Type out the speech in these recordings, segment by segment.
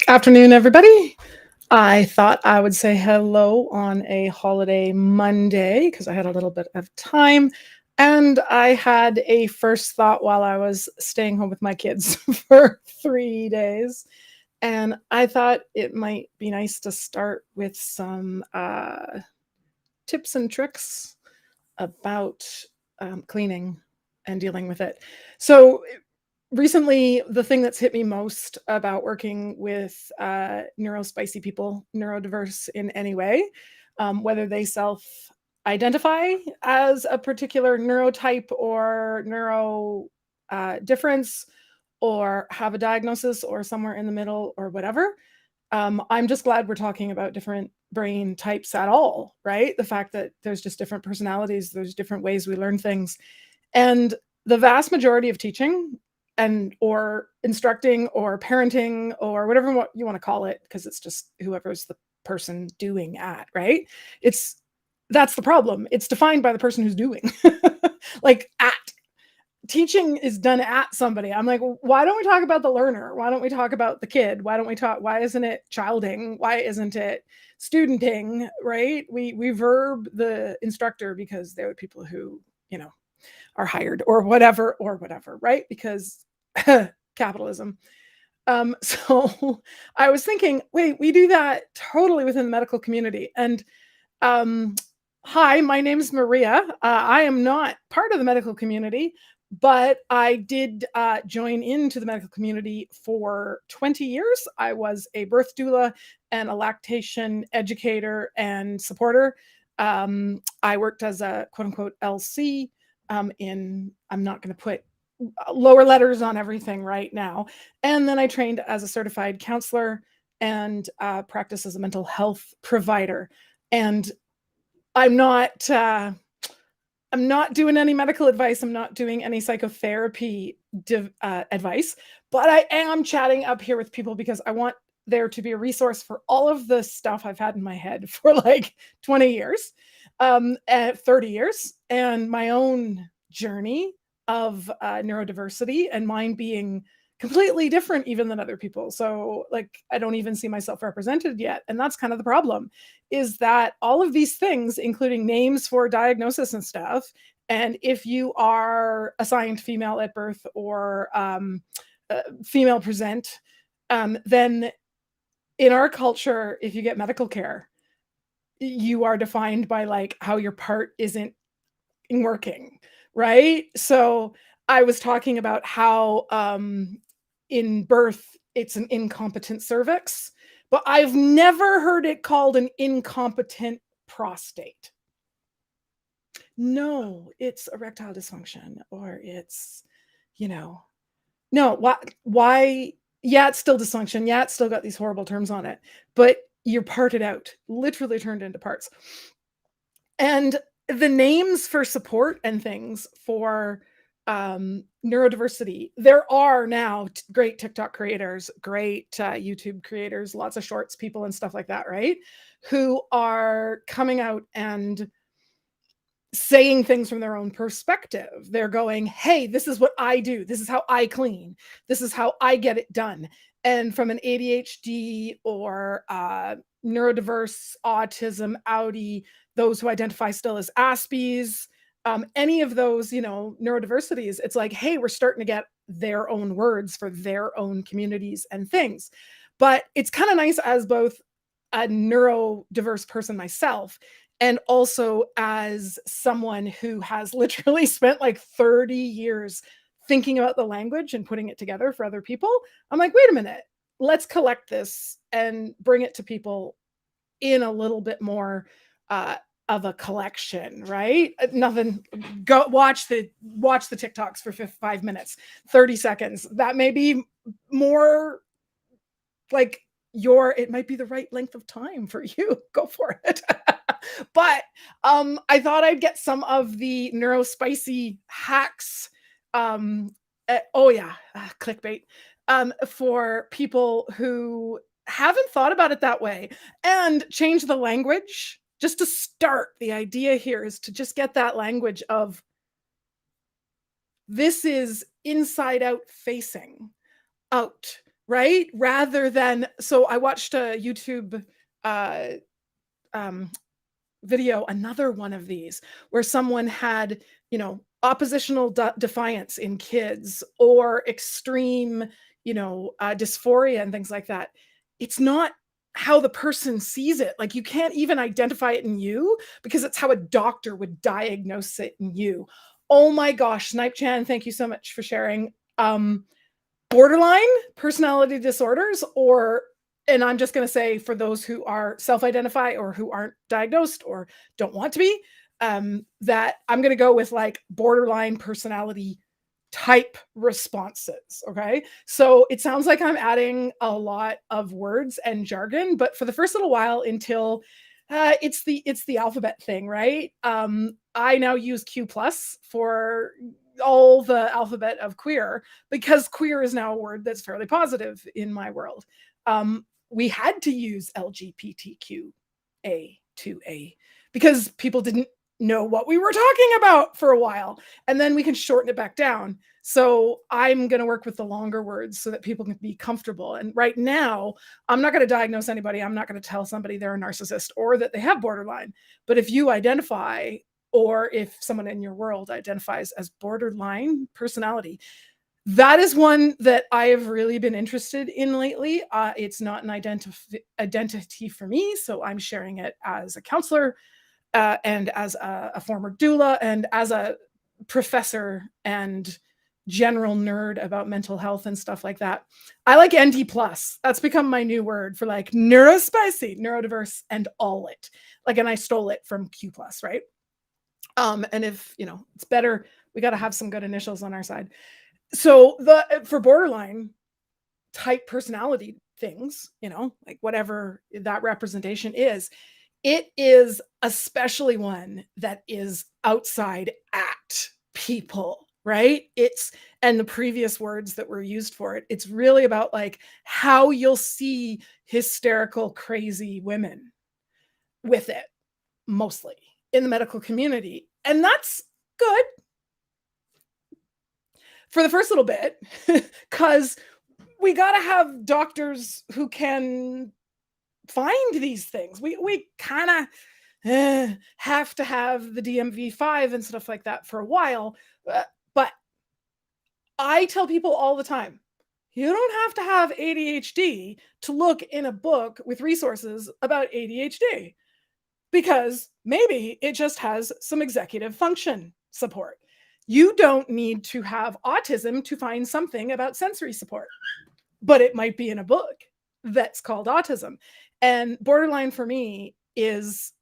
Afternoon, everybody. I thought I would say hello on a holiday Monday because I had a little bit of time. And I had a first thought while I was staying home with my kids for 3 days. And I thought it might be nice to start with some tips and tricks about cleaning and dealing with it. So, recently, the thing that's hit me most about working with neurospicy people, neurodiverse in any way, whether they self identify as a particular neurotype or neuro difference, or have a diagnosis or somewhere in the middle or whatever. I'm just glad we're talking about different brain types at all, right? The fact that there's just different personalities, there's different ways we learn things. And the vast majority of teaching and or instructing or parenting or whatever you want to call it, because it's just whoever's the person doing at, right? It's That's the problem. It's defined by the person who's doing. Like at teaching is done at somebody. I'm like, why don't we talk about the learner? Why don't we talk about the kid? Why isn't it childing? Why isn't it studenting? Right? We verb the instructor because they're the people who, are hired or whatever, right? Because capitalism. So I was thinking, wait, we do that totally within the medical community. And um, hi, my name is Maria. I am not part of the medical community, but I did join into the medical community for 20 years. I was a birth doula and a lactation educator and supporter. I worked as a quote unquote LC I'm not going to put lower letters on everything right now. And then I trained as a certified counselor and practiced as a mental health provider. And I'm not I'm not doing any medical advice. I'm not doing any psychotherapy advice, but I am chatting up here with people because I want there to be a resource for all of the stuff I've had in my head for like 20 years, 30 years, and my own journey of neurodiversity and mine being completely different even than other people. So like I don't even see myself represented yet. And that's kind of the problem, is that all of these things, including names for diagnosis and stuff, and if you are assigned female at birth or female present, then in our culture, if you get medical care, you are defined by like how your part isn't working, right? So I was talking about how in birth it's an incompetent cervix, but I've never heard it called an incompetent prostate. No, it's erectile dysfunction, or it's, no, why? Yeah, it's still dysfunction. Yeah, it's still got these horrible terms on it, but you're parted out, literally turned into parts. And the names for support and things for neurodiversity, there are now great TikTok creators, great YouTube creators, lots of shorts people and stuff like that, right? Who are coming out and saying things from their own perspective. They're going, hey, this is what I do. This is how I clean. This is how I get it done. And from an ADHD or neurodiverse, autism, Audi, those who identify still as Aspies, any of those, neurodiversities, it's like, hey, we're starting to get their own words for their own communities and things. But it's kind of nice as both a neurodiverse person myself and also as someone who has literally spent like 30 years thinking about the language and putting it together for other people. I'm like, wait a minute, let's collect this and bring it to people in a little bit more of a collection, right? Nothing. Go watch the TikToks for 5 minutes, 30 seconds. That may be more like it might be the right length of time for you. Go for it. But I thought I'd get some of the Neurospicy hacks. Clickbait, for people who haven't thought about it that way, and change the language. Just to start, the idea here is to just get that language of this is inside out facing out, right? Rather than, so I watched a YouTube uh, um, video, another one of these, where someone had, oppositional defiance in kids, or extreme, dysphoria and things like that. It's not how the person sees it. Like, you can't even identify it in you, because it's how a doctor would diagnose it in you. Oh my gosh, Snipe Chan, thank you so much for sharing. Borderline personality disorders, or, and I'm just going to say, for those who are self-identify or who aren't diagnosed or don't want to be, that I'm going to go with like borderline personality type responses. Okay. So it sounds like I'm adding a lot of words and jargon, but for the first little while, until it's the alphabet thing, right? I now use Q plus for all the alphabet of queer, because queer is now a word that's fairly positive in my world. We had to use LGBTQA2A because people didn't know what we were talking about for a while, and then we can shorten it back down. So I'm going to work with the longer words so that people can be comfortable. And right now, I'm not going to diagnose anybody. I'm not going to tell somebody they're a narcissist or that they have borderline. But if you identify, or if someone in your world identifies as borderline personality, that is one that I have really been interested in lately. It's not an identity for me, so I'm sharing it as a counselor, and as a former doula, and as a professor and general nerd about mental health and stuff like that. I like ND plus. That's become my new word for like neurospicy, neurodiverse, and all it. Like, and I stole it from Q plus, right? And if it's better, we got to have some good initials on our side. So for borderline type personality things, like whatever that representation is, it is especially one that is outside at people, right? And the previous words that were used for it, it's really about like how you'll see hysterical, crazy women with it, mostly in the medical community. And that's good for the first little bit, because we got to have doctors who can find these things. We kind of have to have the DMV5 and stuff like that for a while. But I tell people all the time, you don't have to have ADHD to look in a book with resources about ADHD, because maybe it just has some executive function support. You don't need to have autism to find something about sensory support, but it might be in a book that's called autism. And borderline for me is,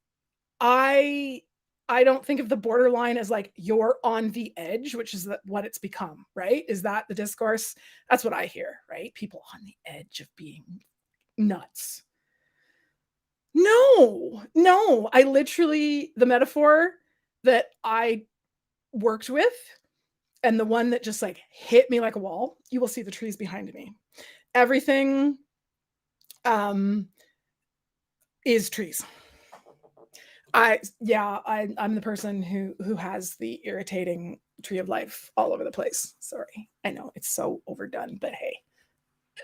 I don't think of the borderline as like you're on the edge, which is what it's become, right? Is that the discourse? That's what I hear, right? People on the edge of being nuts. No, I literally, the metaphor that I worked with, and the one that just like hit me like a wall, you will see the trees behind me. Everything is trees. I'm the person who has the irritating tree of life all over the place. Sorry. I know it's so overdone, but hey,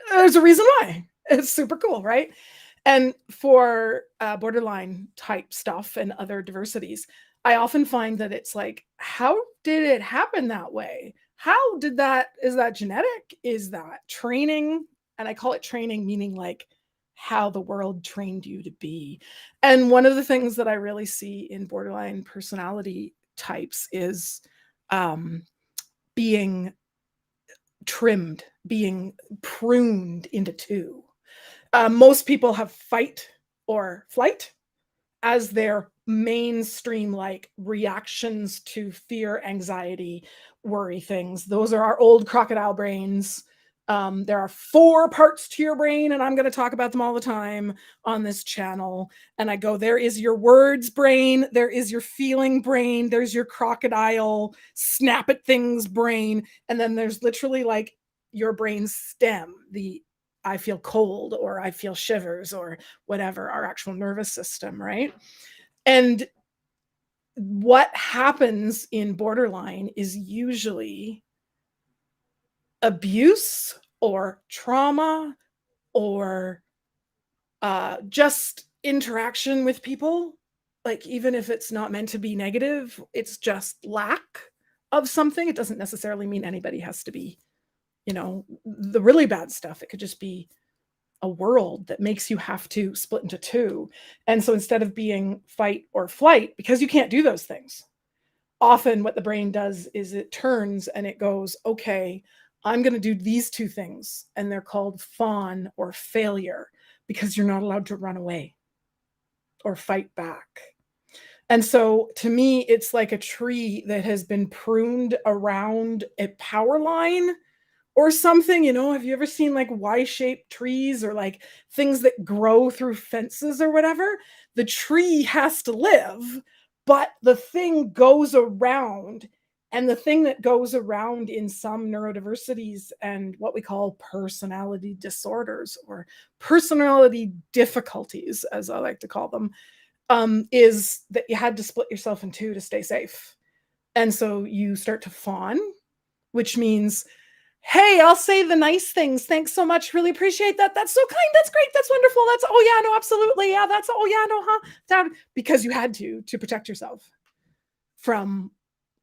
there's a reason why. It's super cool, right? And for borderline type stuff and other diversities, I often find that it's like, how did it happen that way? Is that genetic? Is that training? And I call it training, meaning like how the world trained you to be. And one of the things that I really see in borderline personality types is being trimmed, being pruned into two. Most people have fight or flight as their mainstream like reactions to fear, anxiety, worry things. Those are our old crocodile brains. There are 4 parts to your brain, and I'm going to talk about them all the time on this channel. And I go, there is your words brain, there is your feeling brain, there's your crocodile snap at things brain, and then there's literally like your brain stem, the I feel cold or I feel shivers or whatever, our actual nervous system, right? And what happens in borderline is usually abuse or trauma or just interaction with people, like even if it's not meant to be negative, it's just lack of something. It doesn't necessarily mean anybody has to be, the really bad stuff. It could just be a world that makes you have to split into two. And so instead of being fight or flight, because you can't do those things, often what the brain does is it turns and it goes, okay, I'm going to do these two things. And they're called fawn or failure, because you're not allowed to run away or fight back. And so to me, it's like a tree that has been pruned around a power line or something. Have you ever seen like Y-shaped trees or like things that grow through fences or whatever? The tree has to live, but the thing goes around. And the thing that goes around in some neurodiversities and what we call personality disorders or personality difficulties, as I like to call them, is that you had to split yourself in two to stay safe. And so you start to fawn, which means, hey, I'll say the nice things. Thanks so much. Really appreciate that. That's so kind. That's great. That's wonderful. That's, oh yeah, no, absolutely. Yeah, that's, oh yeah, no, huh? Dad, because you had to protect yourself from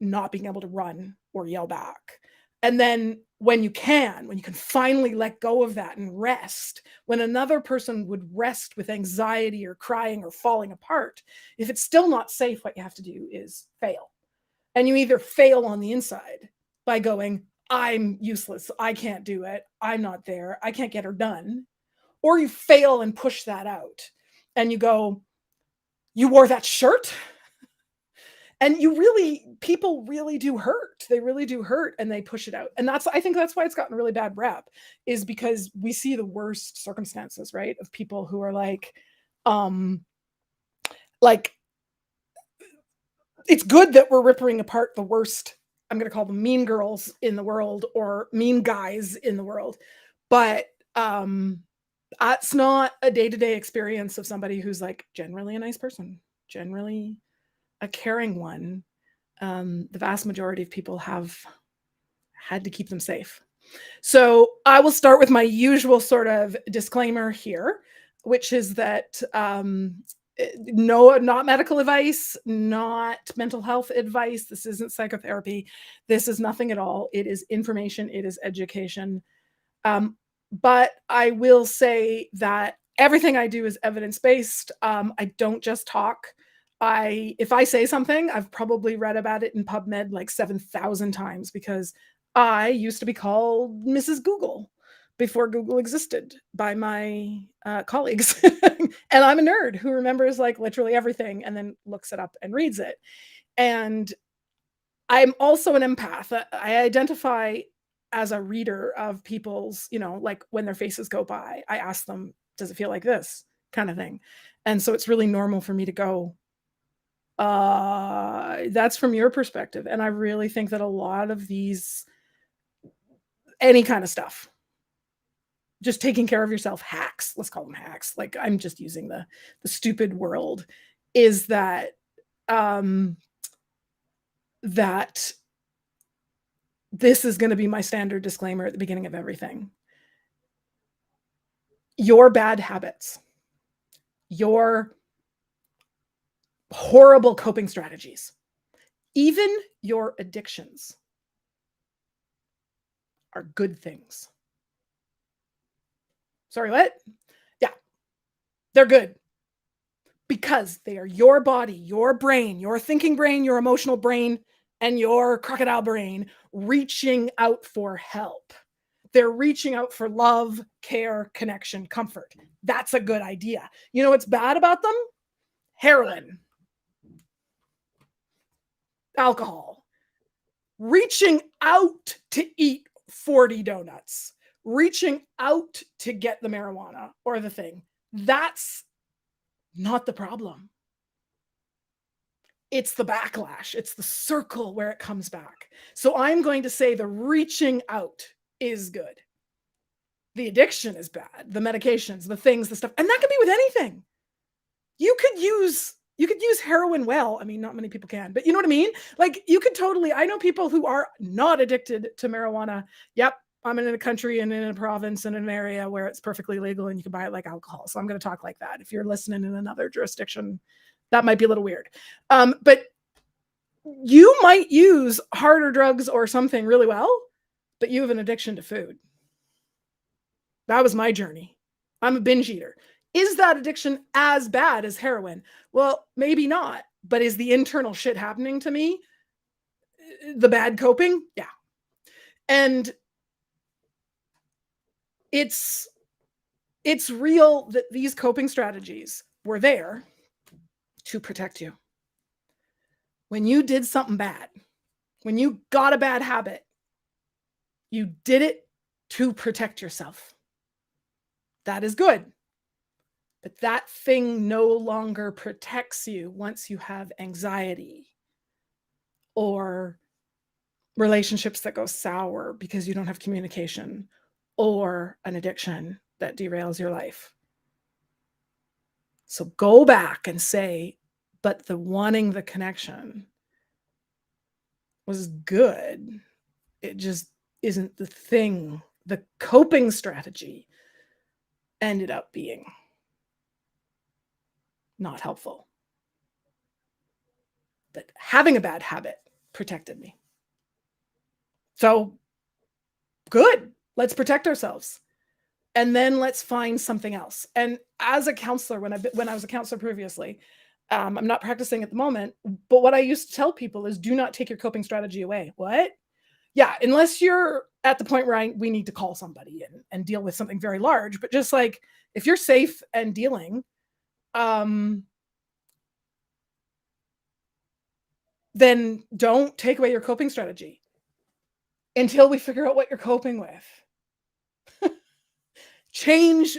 not being able to run or yell back. And then when you can finally let go of that and rest, when another person would rest with anxiety or crying or falling apart, if it's still not safe, what you have to do is fail. And you either fail on the inside by going, I'm useless, I can't do it, I'm not there, I can't get her done. Or you fail and push that out. And you go, you wore that shirt? And people really do hurt. They really do hurt, and they push it out. And I think that's why it's gotten really bad rep, is because we see the worst circumstances, right? Of people who are like, it's good that we're ripping apart the worst, I'm going to call them mean girls in the world or mean guys in the world. But that's not a day-to-day experience of somebody who's like generally a nice person, generally a caring one. The vast majority of people have had to keep them safe. So I will start with my usual sort of disclaimer here, which is that no, not medical advice, not mental health advice. This isn't psychotherapy. This is nothing at all. It is information. It is education. But I will say that everything I do is evidence-based. I don't just talk. If I say something, I've probably read about it in PubMed like 7,000 times, because I used to be called Mrs. Google before Google existed by my colleagues. And I'm a nerd who remembers like literally everything and then looks it up and reads it. And I'm also an empath. I identify as a reader of people's, like when their faces go by, I ask them, does it feel like this kind of thing? And so it's really normal for me to go, that's from your perspective. And I really think that a lot of these, any kind of stuff, just taking care of yourself hacks, let's call them hacks, like I'm just using the stupid world, is that that this is going to be my standard disclaimer at the beginning of everything. Your bad habits, your horrible coping strategies, even your addictions are good things. Sorry, what? Yeah, they're good because they are your body, your brain, your thinking brain, your emotional brain, and your crocodile brain reaching out for help. They're reaching out for love, care, connection, comfort. That's a good idea. You know what's bad about them? Heroin, alcohol, reaching out to eat 40 donuts, reaching out to get the marijuana or the thing. That's not the problem. It's the backlash. It's the circle where it comes back. So I'm going to say the reaching out is good. The addiction is bad. The medications, the things, the stuff. And that could be with anything. You could use heroin well. I mean, not many people can, but you know what I mean? Like you could totally, I know people who are not addicted to marijuana. Yep. I'm in a country and in a province and in an area where it's perfectly legal and you can buy it like alcohol. So I'm going to talk like that. If you're listening in another jurisdiction, that might be a little weird. But you might use harder drugs or something really well, but you have an addiction to food. That was my journey. I'm a binge eater. Is that addiction as bad as heroin? Well, maybe not, but is the internal shit happening to me? The bad coping? Yeah. And it's real that these coping strategies were there to protect you. When you did something bad, when you got a bad habit, you did it to protect yourself. That is good. But that thing no longer protects you once you have anxiety or relationships that go sour because you don't have communication or an addiction that derails your life. So go back and say, but the wanting the connection was good. It just isn't the thing. The coping strategy ended up being not helpful. But having a bad habit protected me. So good. Let's protect ourselves. And then let's find something else. And as a counselor, when I was a counselor previously, I'm not practicing at the moment, but what I used to tell people is do not take your coping strategy away. What? Yeah, unless you're at the point where we need to call somebody and deal with something very large. But just like if you're safe and dealing, then don't take away your coping strategy until we figure out what you're coping with.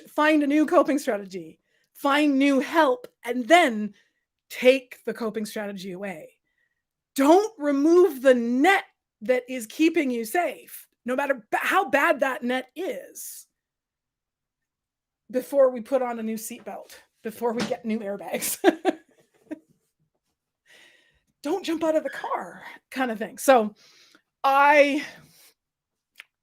Find a new coping strategy, find new help, and then take the coping strategy away. Don't remove the net that is keeping you safe, no matter how bad that net is, before we put on a new seatbelt, before we get new airbags. Don't jump out of the car, kind of thing. So I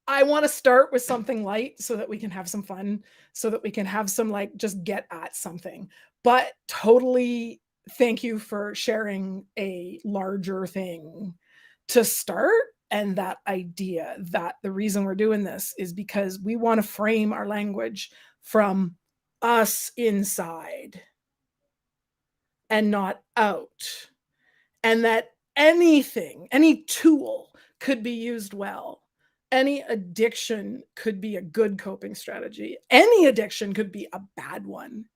want to start with something light so that we can have some fun, so that we can have some just get at something. But totally thank you for sharing a larger thing to start, and that idea that the reason we're doing this is because we want to frame our language from us inside and not out. And that any tool could be used well. Any addiction could be a good coping strategy. Any addiction could be a bad one.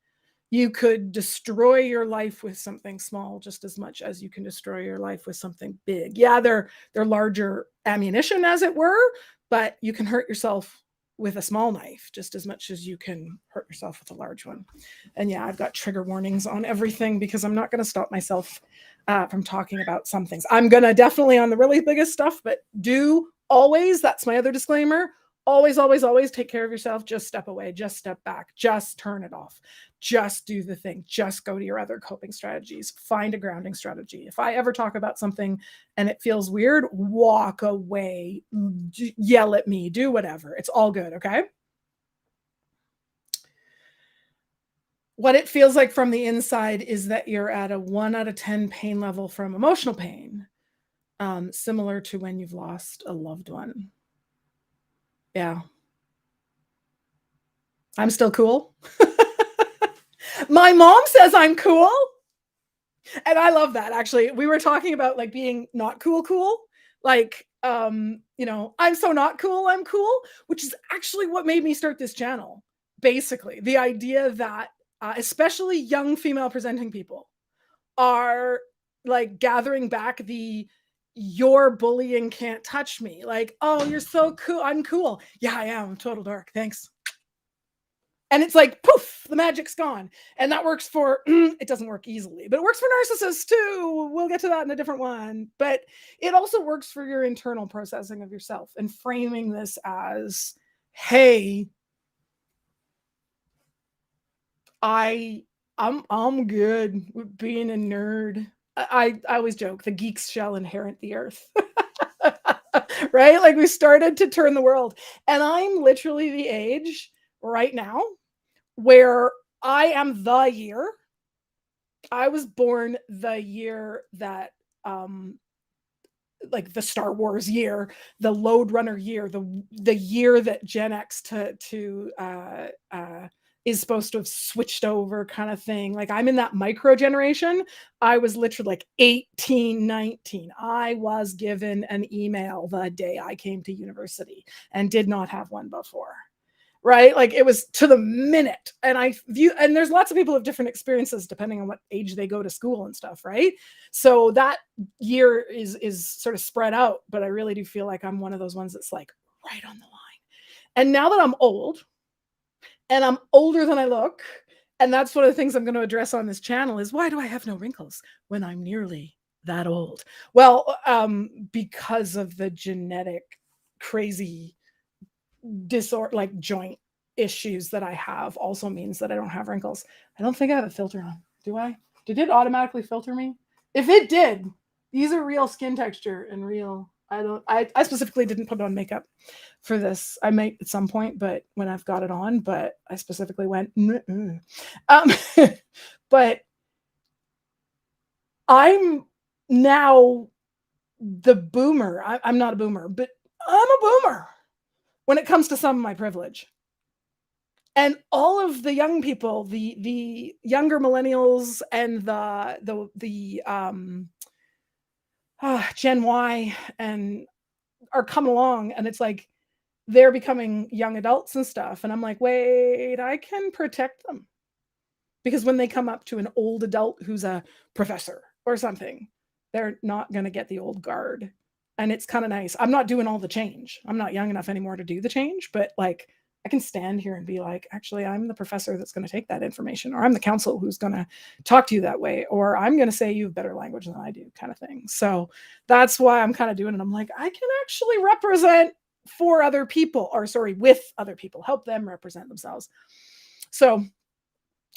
You could destroy your life with something small just as much as you can destroy your life with something big. Yeah, they're larger ammunition, as it were, but you can hurt yourself with a small knife just as much as you can hurt yourself with a large one. And yeah, I've got trigger warnings on everything because I'm not going to stop myself from talking about some things. I'm going to definitely on the really biggest stuff, but do always, that's my other disclaimer, always, always, always take care of yourself. Just step away, just step back, just turn it off, just do the thing, just go to your other coping strategies, find a grounding strategy. If I ever talk about something and it feels weird, walk away, yell at me, do whatever. It's all good, okay? What it feels like from the inside is that you're at a 1 out of 10 pain level from emotional pain, similar to when you've lost a loved one. Yeah. I'm still cool. My mom says I'm cool. And I love that, actually. We were talking about being not cool. I'm so not cool, I'm cool, which is actually what made me start this channel. Basically, the idea that especially young female presenting people are gathering back the "your bullying can't touch me." Oh, you're so cool. I'm cool. Yeah, I am. Total dork. Thanks. And it's poof, the magic's gone. And that works for, it doesn't work easily, but it works for narcissists too. We'll get to that in a different one. But it also works for your internal processing of yourself and framing this as, hey, I'm good with being a nerd. I always joke, the geeks shall inherit the earth. right? Like we started to turn the world. And I'm literally the age right now where I am the year. I was born the year that like the Star Wars year, the Lode Runner year, the year that Gen X is supposed to have switched over kind of thing. Like I'm in that micro generation. I was literally like 18, 19. I was given an email the day I came to university and did not have one before. Right? Like it was to the minute. And there's lots of people have different experiences depending on what age they go to school and stuff, right? So that year is sort of spread out, but I really do feel like I'm one of those ones that's like right on the line. And now that I'm old and I'm older than I look, and that's one of the things I'm going to address on this channel is why do I have no wrinkles when I'm nearly that old? Well, because of the genetic crazy disorder, like joint issues that I have also means that I don't have wrinkles. I don't think I have a filter on. Do I? Did it automatically filter me? If it did, these are real skin texture and real. I specifically didn't put on makeup for this. I might at some point, but when I've got it on, but I specifically went, but I'm now the boomer. I'm not a boomer, but I'm a boomer when it comes to some of my privilege. And all of the young people, the younger millennials and the Gen Y and are coming along, and it's like they're becoming young adults and stuff. And I'm like, wait, I can protect them. Because when they come up to an old adult who's a professor or something, they're not going to get the old guard. And it's kind of nice. I'm not doing all the change. I'm not young enough anymore to do the change, but like I can stand here and be like, actually, I'm the professor that's going to take that information, or I'm the counsel who's going to talk to you that way, or I'm going to say you have better language than I do, kind of thing. So that's why I'm kind of doing it. I'm like, I can actually represent for other people, or sorry, with other people, help them represent themselves. So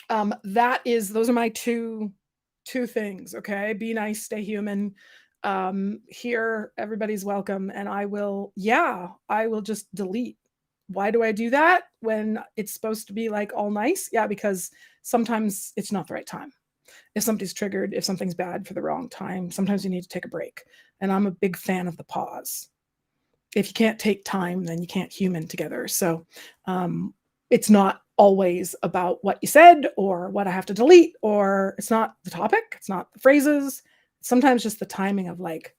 those are my two things. Okay, be nice, stay human. Here, everybody's welcome, and I will just delete. Why do I do that when it's supposed to be like all nice? Yeah, because sometimes it's not the right time. If somebody's triggered, if something's bad for the wrong time, sometimes you need to take a break. And I'm a big fan of the pause. If you can't take time, then you can't human together. So it's not always about what you said or what I have to delete, or it's not the topic, it's not the phrases. Sometimes just the timing of like,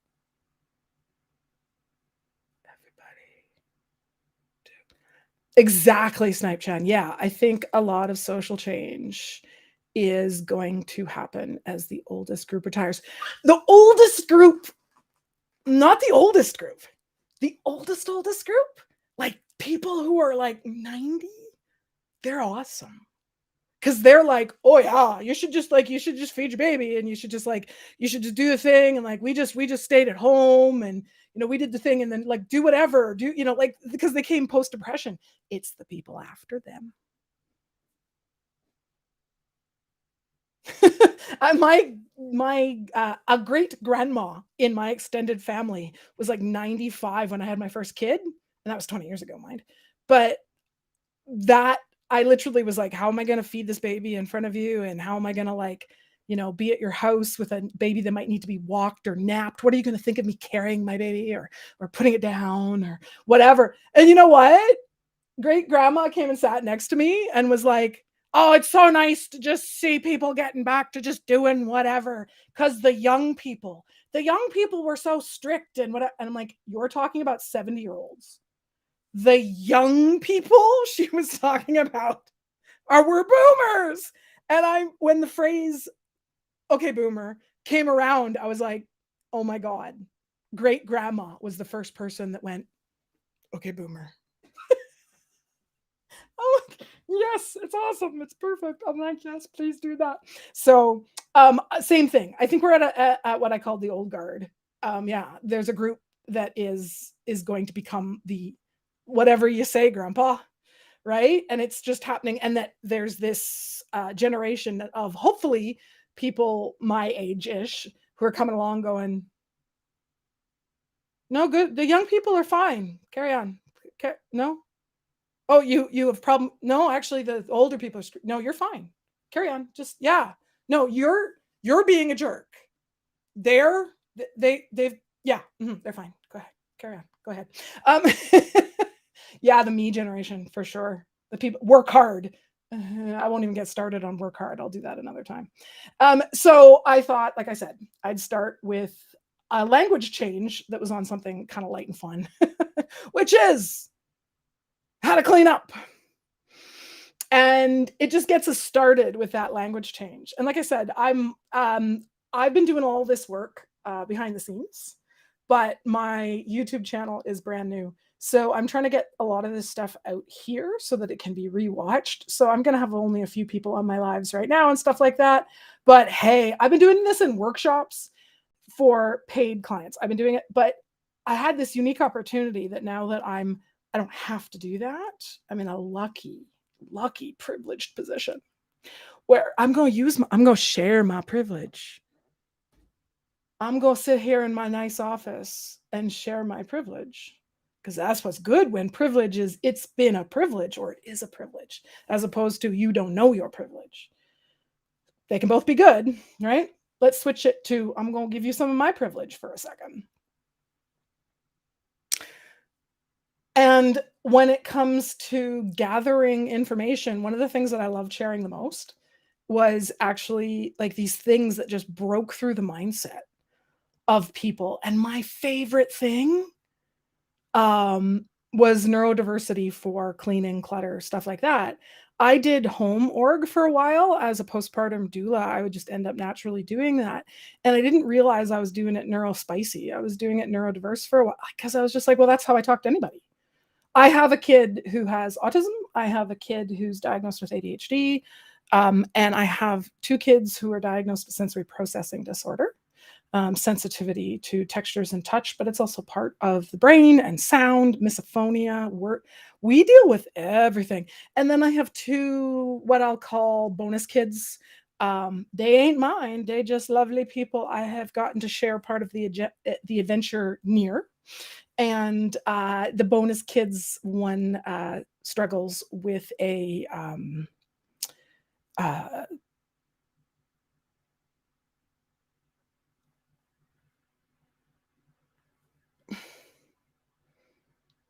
exactly, Snipe Chan. Yeah, I think a lot of social change is going to happen as the oldest group retires. The oldest group, not the oldest group, the oldest group, like people who are like 90, they're awesome. Because they're like, oh yeah, you should just feed your baby, and you should just do the thing, and like we just stayed at home, and we did the thing, and then like do whatever, like, because they came post depression. It's the people after them. A great grandma in my extended family was like 95 when I had my first kid, and that was 20 years ago, mind. But that I literally was like, how am I going to feed this baby in front of you? And how am I going to like, be at your house with a baby that might need to be walked or napped? What are you going to think of me carrying my baby or putting it down or whatever? And you know what? Great grandma came and sat next to me and was like, oh, it's so nice to just see people getting back to just doing whatever. Because the young people were so strict and whatever. And I'm like, you're talking about 70-year-olds. The young people she was talking about were boomers. And when the phrase, okay, boomer, came around, I was like, oh my God, great grandma was the first person that went, okay, boomer. Oh, yes, it's awesome. It's perfect. I'm like, yes, please do that. So same thing. I think we're at what I call the old guard. Yeah, there's a group that is going to become the whatever you say, grandpa, right? And it's just happening. And that there's this generation of hopefully people my age-ish who are coming along going, No, good. The young people are fine. Carry on. No? Oh, you have problem no, actually, the older people are no, you're fine. Carry on. Just yeah. No, you're being a jerk. They're they've yeah, they're fine. Go ahead. Carry on. Go ahead. Um, yeah, the me generation for sure. The people work hard. I won't even get started on work hard. I'll do that another time. So I thought, like I said, I'd start with a language change that was on something kind of light and fun, which is how to clean up. And it just gets us started with that language change. And like I said, I've been doing all this work behind the scenes, but my YouTube channel is brand new. So I'm trying to get a lot of this stuff out here so that it can be rewatched. So I'm going to have only a few people on my lives right now and stuff like that. But hey, I've been doing this in workshops for paid clients. I've been doing it, but I had this unique opportunity that now that I don't have to do that. I'm in a lucky privileged position where I'm going to share my privilege. I'm going to sit here in my nice office and share my privilege, because that's what's good when privilege is it's been a privilege or it is a privilege, as opposed to you don't know your privilege. They can both be good, right? Let's switch it to I'm going to give you some of my privilege for a second. And when it comes to gathering information, one of the things that I loved sharing the most was actually like these things that just broke through the mindset of people. And my favorite thing was neurodiversity for cleaning, clutter, stuff like that. I did home org for a while as a postpartum doula. I would just end up naturally doing that. And I didn't realize I was doing it Neurospicy. I was doing it neurodiverse for a while because I was just like, well, that's how I talk to anybody. I have a kid who has autism. I have a kid who's diagnosed with ADHD. And I have 2 kids who are diagnosed with sensory processing disorder, sensitivity to textures and touch, but it's also part of the brain and sound, misophonia. We deal with everything. And then I have 2, what I'll call bonus kids. They ain't mine. They just lovely people I have gotten to share part of the adventure near. And the bonus kids one struggles with a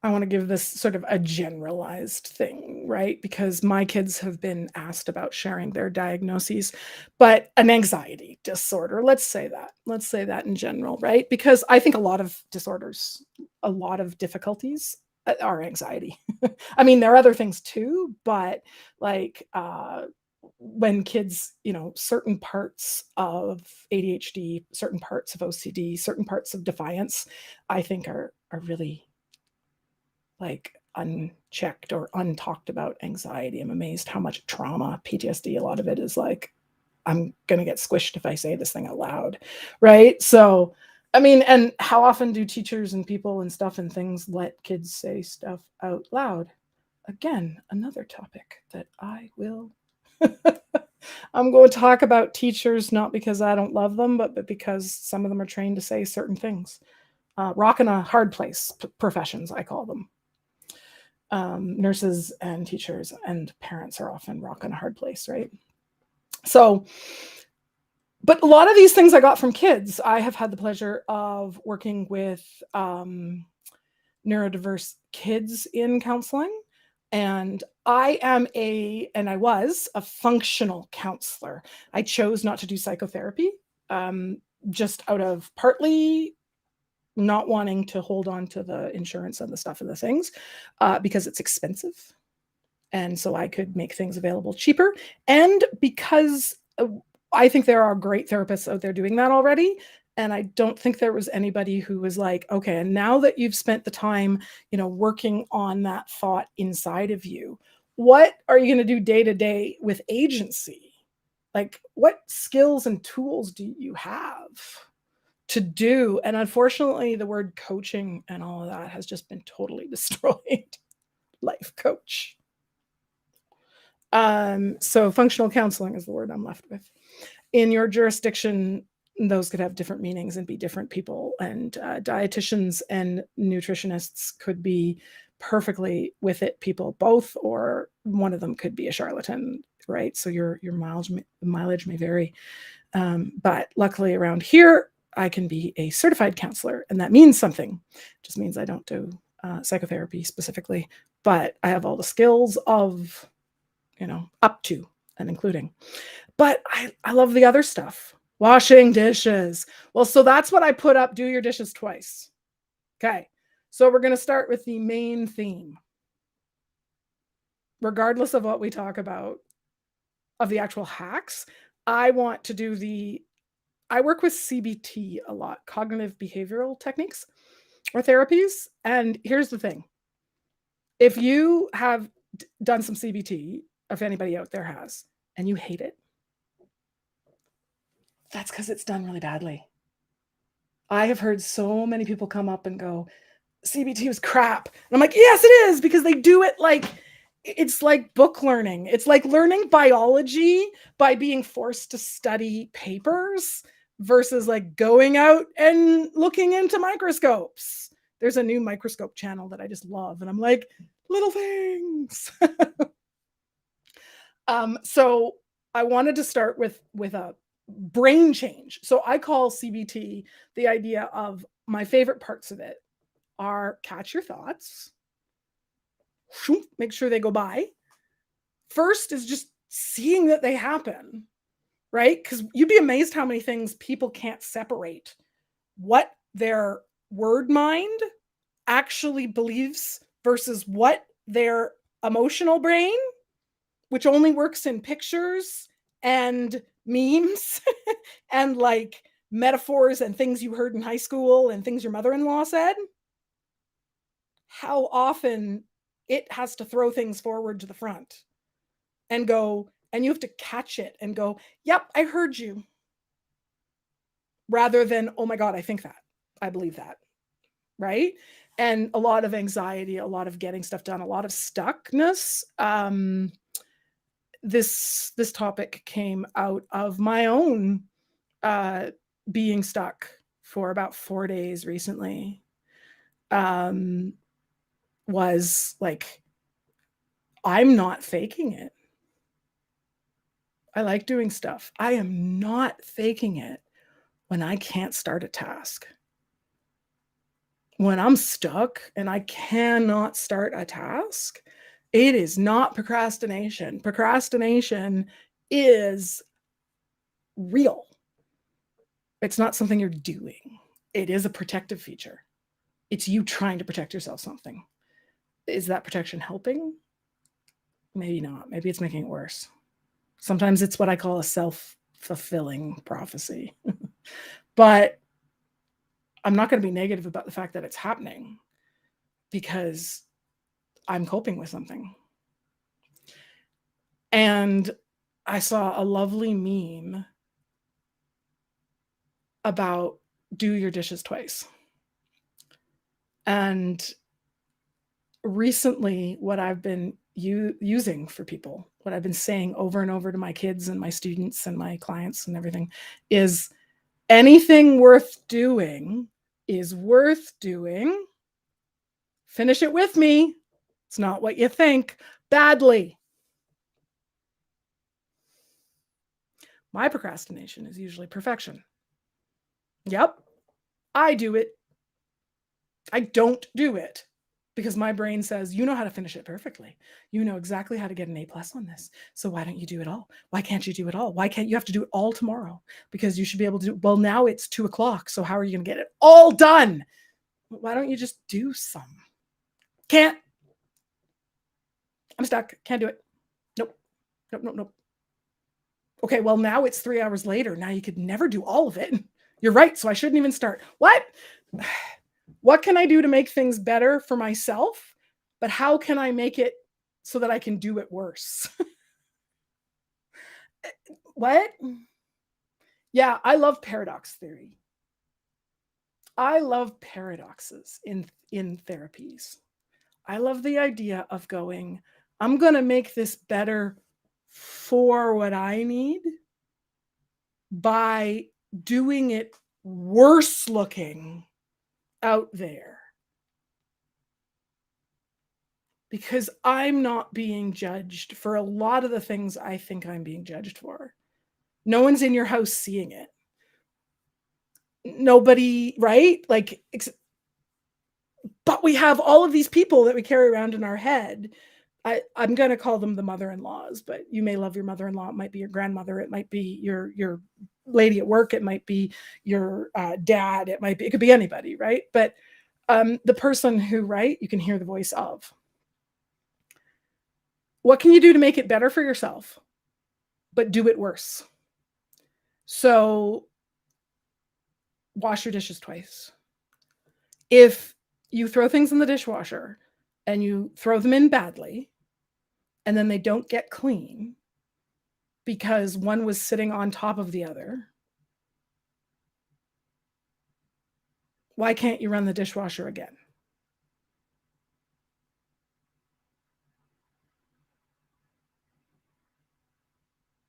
I want to give this sort of a generalized thing, right? Because my kids have been asked about sharing their diagnoses, but an anxiety disorder, let's say that. Let's say that in general, right? Because I think a lot of disorders, a lot of difficulties are anxiety. I mean, there are other things too, but like when kids, certain parts of ADHD, certain parts of OCD, certain parts of defiance, I think are really like unchecked or untalked about anxiety. I'm amazed how much trauma, PTSD, a lot of it is like, I'm going to get squished if I say this thing out loud. Right. So, I mean, and how often do teachers and people and stuff and things let kids say stuff out loud? Again, another topic that I will. I'm going to talk about teachers, not because I don't love them, but because some of them are trained to say certain things. Rock and a hard place professions, I call them. Nurses and teachers and parents are often rock and a hard place, right? So, but a lot of these things I got from kids. I have had the pleasure of working with neurodiverse kids in counseling. And I was a functional counselor. I chose not to do psychotherapy, just out of partly not wanting to hold on to the insurance and the stuff and the things, because it's expensive. And so I could make things available cheaper. And because I think there are great therapists out there doing that already. And I don't think there was anybody who was like, okay, and now that you've spent the time, working on that thought inside of you, what are you going to do day to day with agency? Like, what skills and tools do you have to do? And unfortunately, the word coaching and all of that has just been totally destroyed. Life coach. So functional counseling is the word I'm left with. In your jurisdiction, those could have different meanings and be different people. And dietitians and nutritionists could be perfectly with it people both, or one of them could be a charlatan, right? So your mileage may vary. But luckily around here, I can be a certified counselor, and that means something. It just means I don't do psychotherapy specifically, but I have all the skills of, up to and including. But I love the other stuff. Washing dishes. Well, so that's what I put up. Do your dishes twice. Okay. So we're going to start with the main theme. Regardless of what we talk about, of the actual hacks, I want to do I work with CBT a lot, cognitive behavioral techniques or therapies. And here's the thing. If you have done some CBT, if anybody out there has, and you hate it, that's because it's done really badly. I have heard so many people come up and go, CBT was crap. And I'm like, yes, it is, because they do it like, it's like book learning. It's like learning biology by being forced to study papers versus like going out and looking into microscopes. There's a new microscope channel that I just love. And I'm like, little things. So I wanted to start with a brain change. So I call CBT the idea of, my favorite parts of it are catch your thoughts, make sure they go by. First is just seeing that they happen, right? Because you'd be amazed how many things people can't separate what their word mind actually believes versus what their emotional brain, which only works in pictures and memes and like metaphors and things you heard in high school and things your mother-in-law said, how often it has to throw things forward to the front and go, and you have to catch it and go, yep, I heard you. Rather than, oh my God, I think that, I believe that, right? And a lot of anxiety, a lot of getting stuff done, a lot of stuckness. This topic came out of my own being stuck for about 4 days recently. Was like, I'm not faking it. I like doing stuff. I am not faking it when I can't start a task. When I'm stuck and I cannot start a task, it is not procrastination. Procrastination is real. It's not something you're doing. It is a protective feature. It's you trying to protect yourself something. Is that protection helping? Maybe not. Maybe it's making it worse. Sometimes it's what I call a self-fulfilling prophecy. But I'm not going to be negative about the fact that it's happening, because I'm coping with something. And I saw a lovely meme about do your dishes twice. And recently, what I've been using for people, what I've been saying over and over to my kids and my students and my clients and everything, is anything worth doing is worth doing. Finish it with me. It's not what you think. Badly. My procrastination is usually perfection. Yep. I do it. I don't do it because my brain says, you know how to finish it perfectly. You know exactly how to get an A+ on this. So why don't you do it all? Why can't you do it all? Why can't you have to do it all tomorrow? Because you should be able to do, well, now it's 2:00. So how are you going to get it all done? Why don't you just do some? Can't. I'm stuck. Can't do it. Nope. Nope. Nope. Nope. Okay, well, now it's 3 hours later. Now you could never do all of it. You're right. So I shouldn't even start. What? What can I do to make things better for myself? But how can I make it so that I can do it worse? What? Yeah, I love paradox theory. I love paradoxes in therapies. I love the idea of going, I'm going to make this better for what I need by doing it worse looking out there because I'm not being judged for a lot of the things I think I'm being judged for. No one's in your house seeing it. Nobody, right? Like, but we have all of these people that we carry around in our head. I'm going to call them the mother-in-laws, but you may love your mother-in-law. It might be your grandmother. It might be your lady at work. It might be your dad. It could be anybody, right? But the person who, right, you can hear the voice of. What can you do to make it better for yourself, but do it worse? So wash your dishes twice. If you throw things in the dishwasher and you throw them in badly, and then they don't get clean because one was sitting on top of the other, why can't you run the dishwasher again?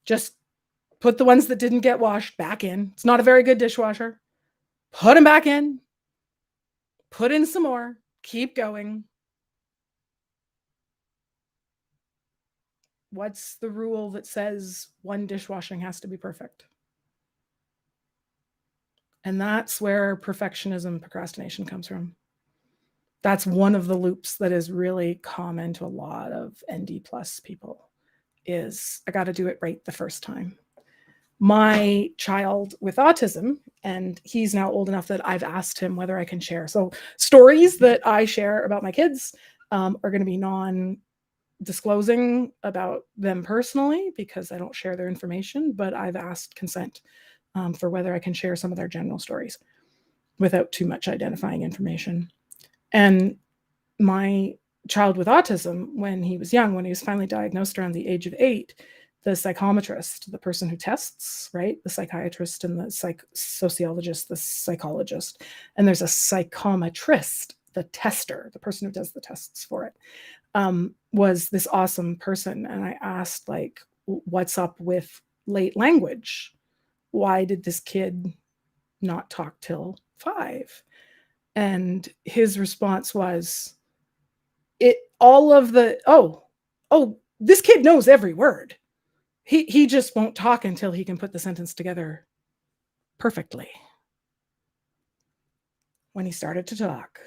Just put the ones that didn't get washed back in. It's not a very good dishwasher. Put them back in. Put in some more. Keep going. What's the rule that says one dishwashing has to be perfect? And that's where perfectionism, procrastination comes from. That's one of the loops that is really common to a lot of ND plus people is I got to do it right the first time. My child with autism, and he's now old enough that I've asked him whether I can share. So stories that I share about my kids are going to be non-disclosing about them personally because I don't share their information, but I've asked consent for whether I can share some of their general stories without too much identifying information. And my child with autism, when he was young, when he was finally diagnosed around the age of 8, the psychometrist, the person who tests, right? The psychiatrist and the sociologist, the psychologist, and there's a psychometrist, the tester, the person who does the tests for it, was this awesome person. And I asked, like, what's up with late language? Why did this kid not talk till 5? And his response was, this kid knows every word. He just won't talk until he can put the sentence together perfectly. When he started to talk,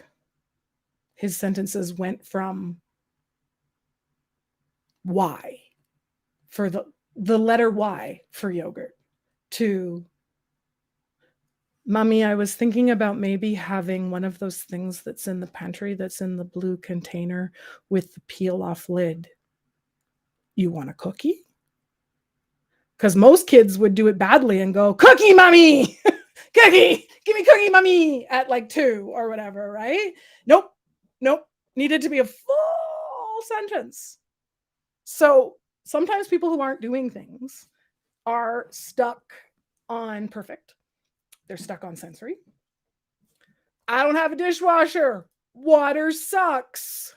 his sentences went from Y for the letter Y for yogurt to, Mommy, I was thinking about maybe having one of those things that's in the pantry that's in the blue container with the peel off lid. You want a cookie? Because most kids would do it badly and go, cookie, mommy, cookie, give me cookie, mommy, at like 2 or whatever, right? Nope. Needed to be a full sentence. So sometimes people who aren't doing things are stuck on perfect. They're stuck on sensory. I don't have a dishwasher. Water sucks.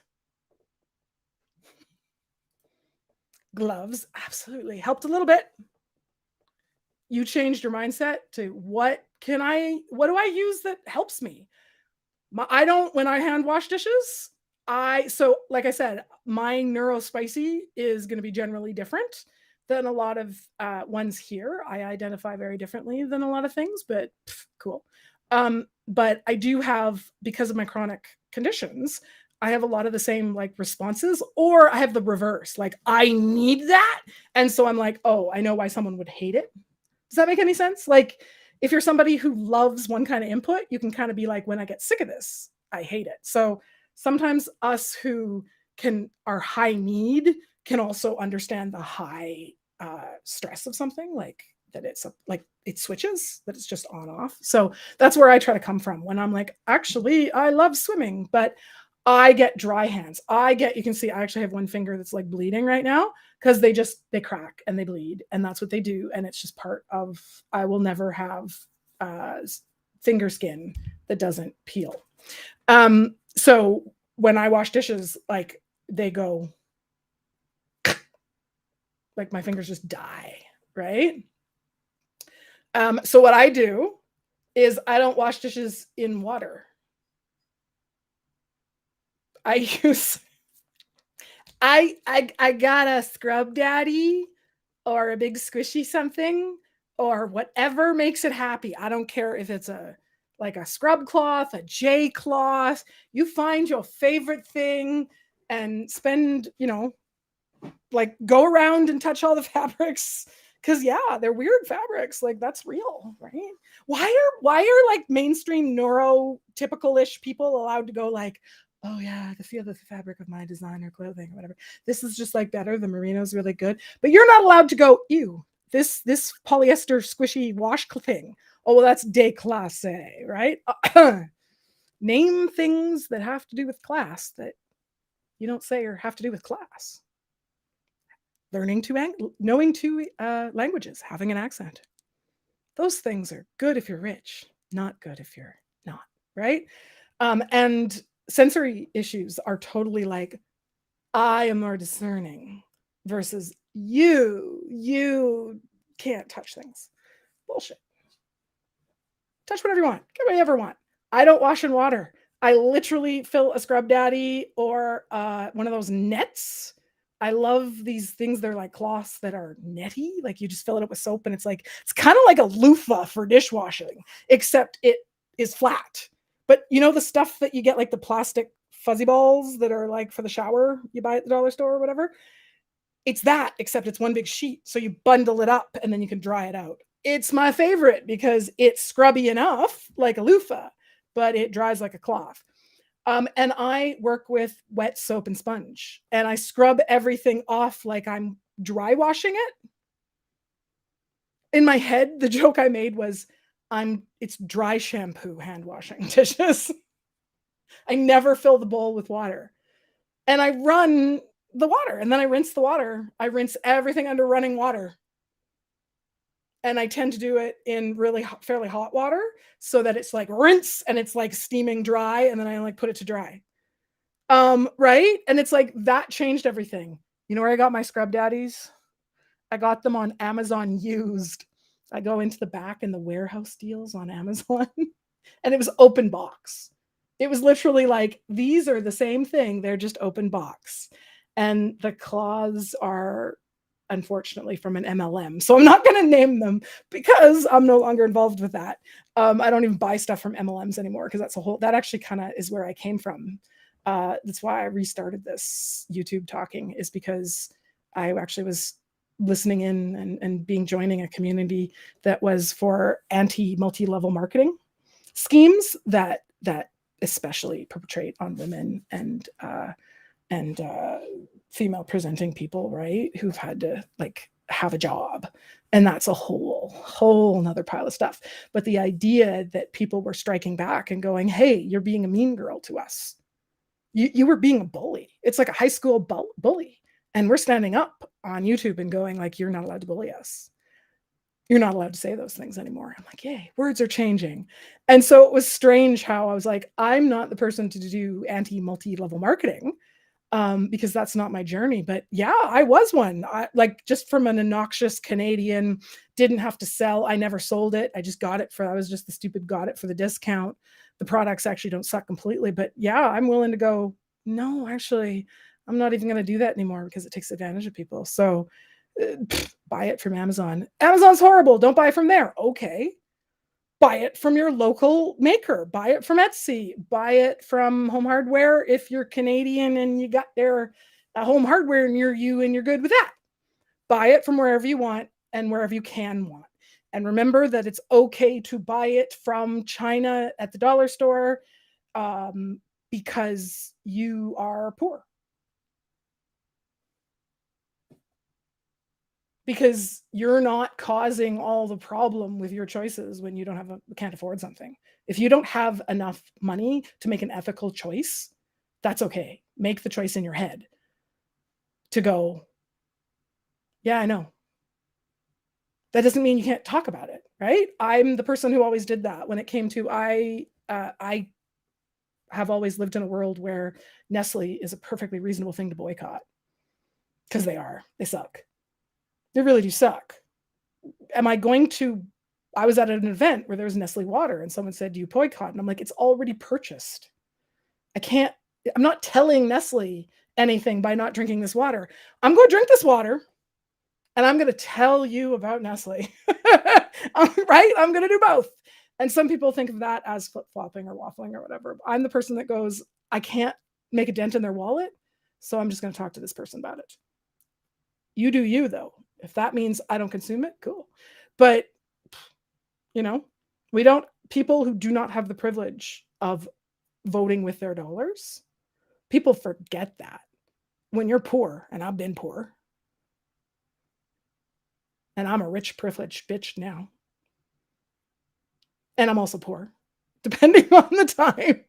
Gloves absolutely helped a little bit. You changed your mindset to what do I use that helps me? When I hand wash dishes, like I said, my Neurospicy is going to be generally different than a lot of ones here. I identify very differently than a lot of things, but cool. But I do have, because of my chronic conditions, I have a lot of the same like responses, or I have the reverse. Like I need that. And so I'm like, oh, I know why someone would hate it. Does that make any sense? Like if you're somebody who loves one kind of input, you can kind of be like, when I get sick of this, I hate it. So sometimes us who are high need can also understand the high stress of something, like that like it switches, that it's just on off. So that's where I try to come from when I'm like, actually, I love swimming, but I get dry hands. You can see I actually have one finger that's like bleeding right now because they crack and they bleed, and that's what they do. And it's just part of, I will never have finger skin that doesn't peel. So when I wash dishes, like they go, like my fingers just die, right? So what I do is I don't wash dishes in water. I use I got a scrub daddy or a big squishy something or whatever makes it happy. I don't care if it's a like a scrub cloth, a J cloth. You find your favorite thing and spend, like go around and touch all the fabrics because yeah, they're weird fabrics. Like that's real, right? Why are like mainstream neurotypical-ish people allowed to go like, oh yeah, the feel of the fabric of my designer clothing or whatever. This is just like better. The merino's really good, but you're not allowed to go, ew, this polyester squishy wash thing. Oh well, that's déclassé, right? Name things that have to do with class that you don't say or have to do with class. Knowing two languages, having an accent. Those things are good if you're rich, not good if you're not, right? And sensory issues are totally like, I am more discerning versus you can't touch things. Bullshit. Touch whatever you want. Get whatever you ever want. I don't wash in water. I literally fill a scrub daddy or one of those nets. I love these things. They're like cloths that are netty. Like you just fill it up with soap and it's kind of like a loofah for dishwashing, except it is flat. But you know the stuff that you get, like the plastic fuzzy balls that are like for the shower you buy at the dollar store or whatever? It's that, except it's one big sheet. So you bundle it up and then you can dry it out. It's my favorite because it's scrubby enough, like a loofah, but it dries like a cloth. And I work with wet soap and sponge, and I scrub everything off like I'm dry washing it. In my head, the joke I made was, it's dry shampoo hand washing dishes. I never fill the bowl with water. And I run the water, and then I rinse the water. I rinse everything under running water. And I tend to do it in really fairly hot water so that it's like rinse and it's like steaming dry, and then I like put it to dry. Right? And it's like that changed everything. You know where I got my scrub daddies? I got them on Amazon used. I go into the back in the warehouse deals on Amazon and it was open box. It was literally like, these are the same thing. They're just open box. And the claws are unfortunately from an MLM. So I'm not going to name them because I'm no longer involved with that. I don't even buy stuff from MLMs anymore because that actually kind of is where I came from. That's why I restarted this YouTube talking, is because I actually was listening in and joining a community that was for multi-level marketing schemes that especially perpetrate on women and female presenting people, right, who've had to like have a job, and that's a whole another pile of stuff. But the idea that people were striking back and going, hey, you're being a mean girl to us, you were being a bully. It's like a high school bully, and we're standing up on YouTube and going like, you're not allowed to bully us. You're not allowed to say those things anymore. I'm like, yay, words are changing. And so it was strange how I was like, I'm not the person to do multi-level marketing, because that's not my journey. But yeah, I was one. Like just from an obnoxious Canadian, didn't have to sell. I never sold it. I just got it I was just the stupid got it for the discount. The products actually don't suck completely, but yeah, I'm willing to go, no, actually, I'm not even going to do that anymore because it takes advantage of people. So buy it from Amazon. Amazon's horrible. Don't buy from there. Okay. Buy it from your local maker. Buy it from Etsy. Buy it from Home Hardware if you're Canadian and you got their Home Hardware near you and you're good with that. Buy it from wherever you want and wherever you can want. And remember that it's okay to buy it from China at the dollar store, because you are poor. Because you're not causing all the problem with your choices when you can't afford something. If you don't have enough money to make an ethical choice, that's okay. Make the choice in your head to go, yeah, I know. That doesn't mean you can't talk about it, right? I'm the person who always did that when it came to, I have always lived in a world where Nestle is a perfectly reasonable thing to boycott, because they suck. They really do suck. Am I going to I was at an event where there was Nestle water and someone said, "Do you boycott?" And I'm like, "It's already purchased. I'm not telling Nestle anything by not drinking this water. I'm going to drink this water and I'm going to tell you about Nestle." Right? I'm going to do both. And some people think of that as flip-flopping or waffling or whatever. I'm the person that goes, I can't make a dent in their wallet, so I'm just going to talk to this person about it. You do you, though. If that means I don't consume it, cool. But, people who do not have the privilege of voting with their dollars, people forget that. When you're poor, and I've been poor, and I'm a rich, privileged bitch now, and I'm also poor, depending on the time.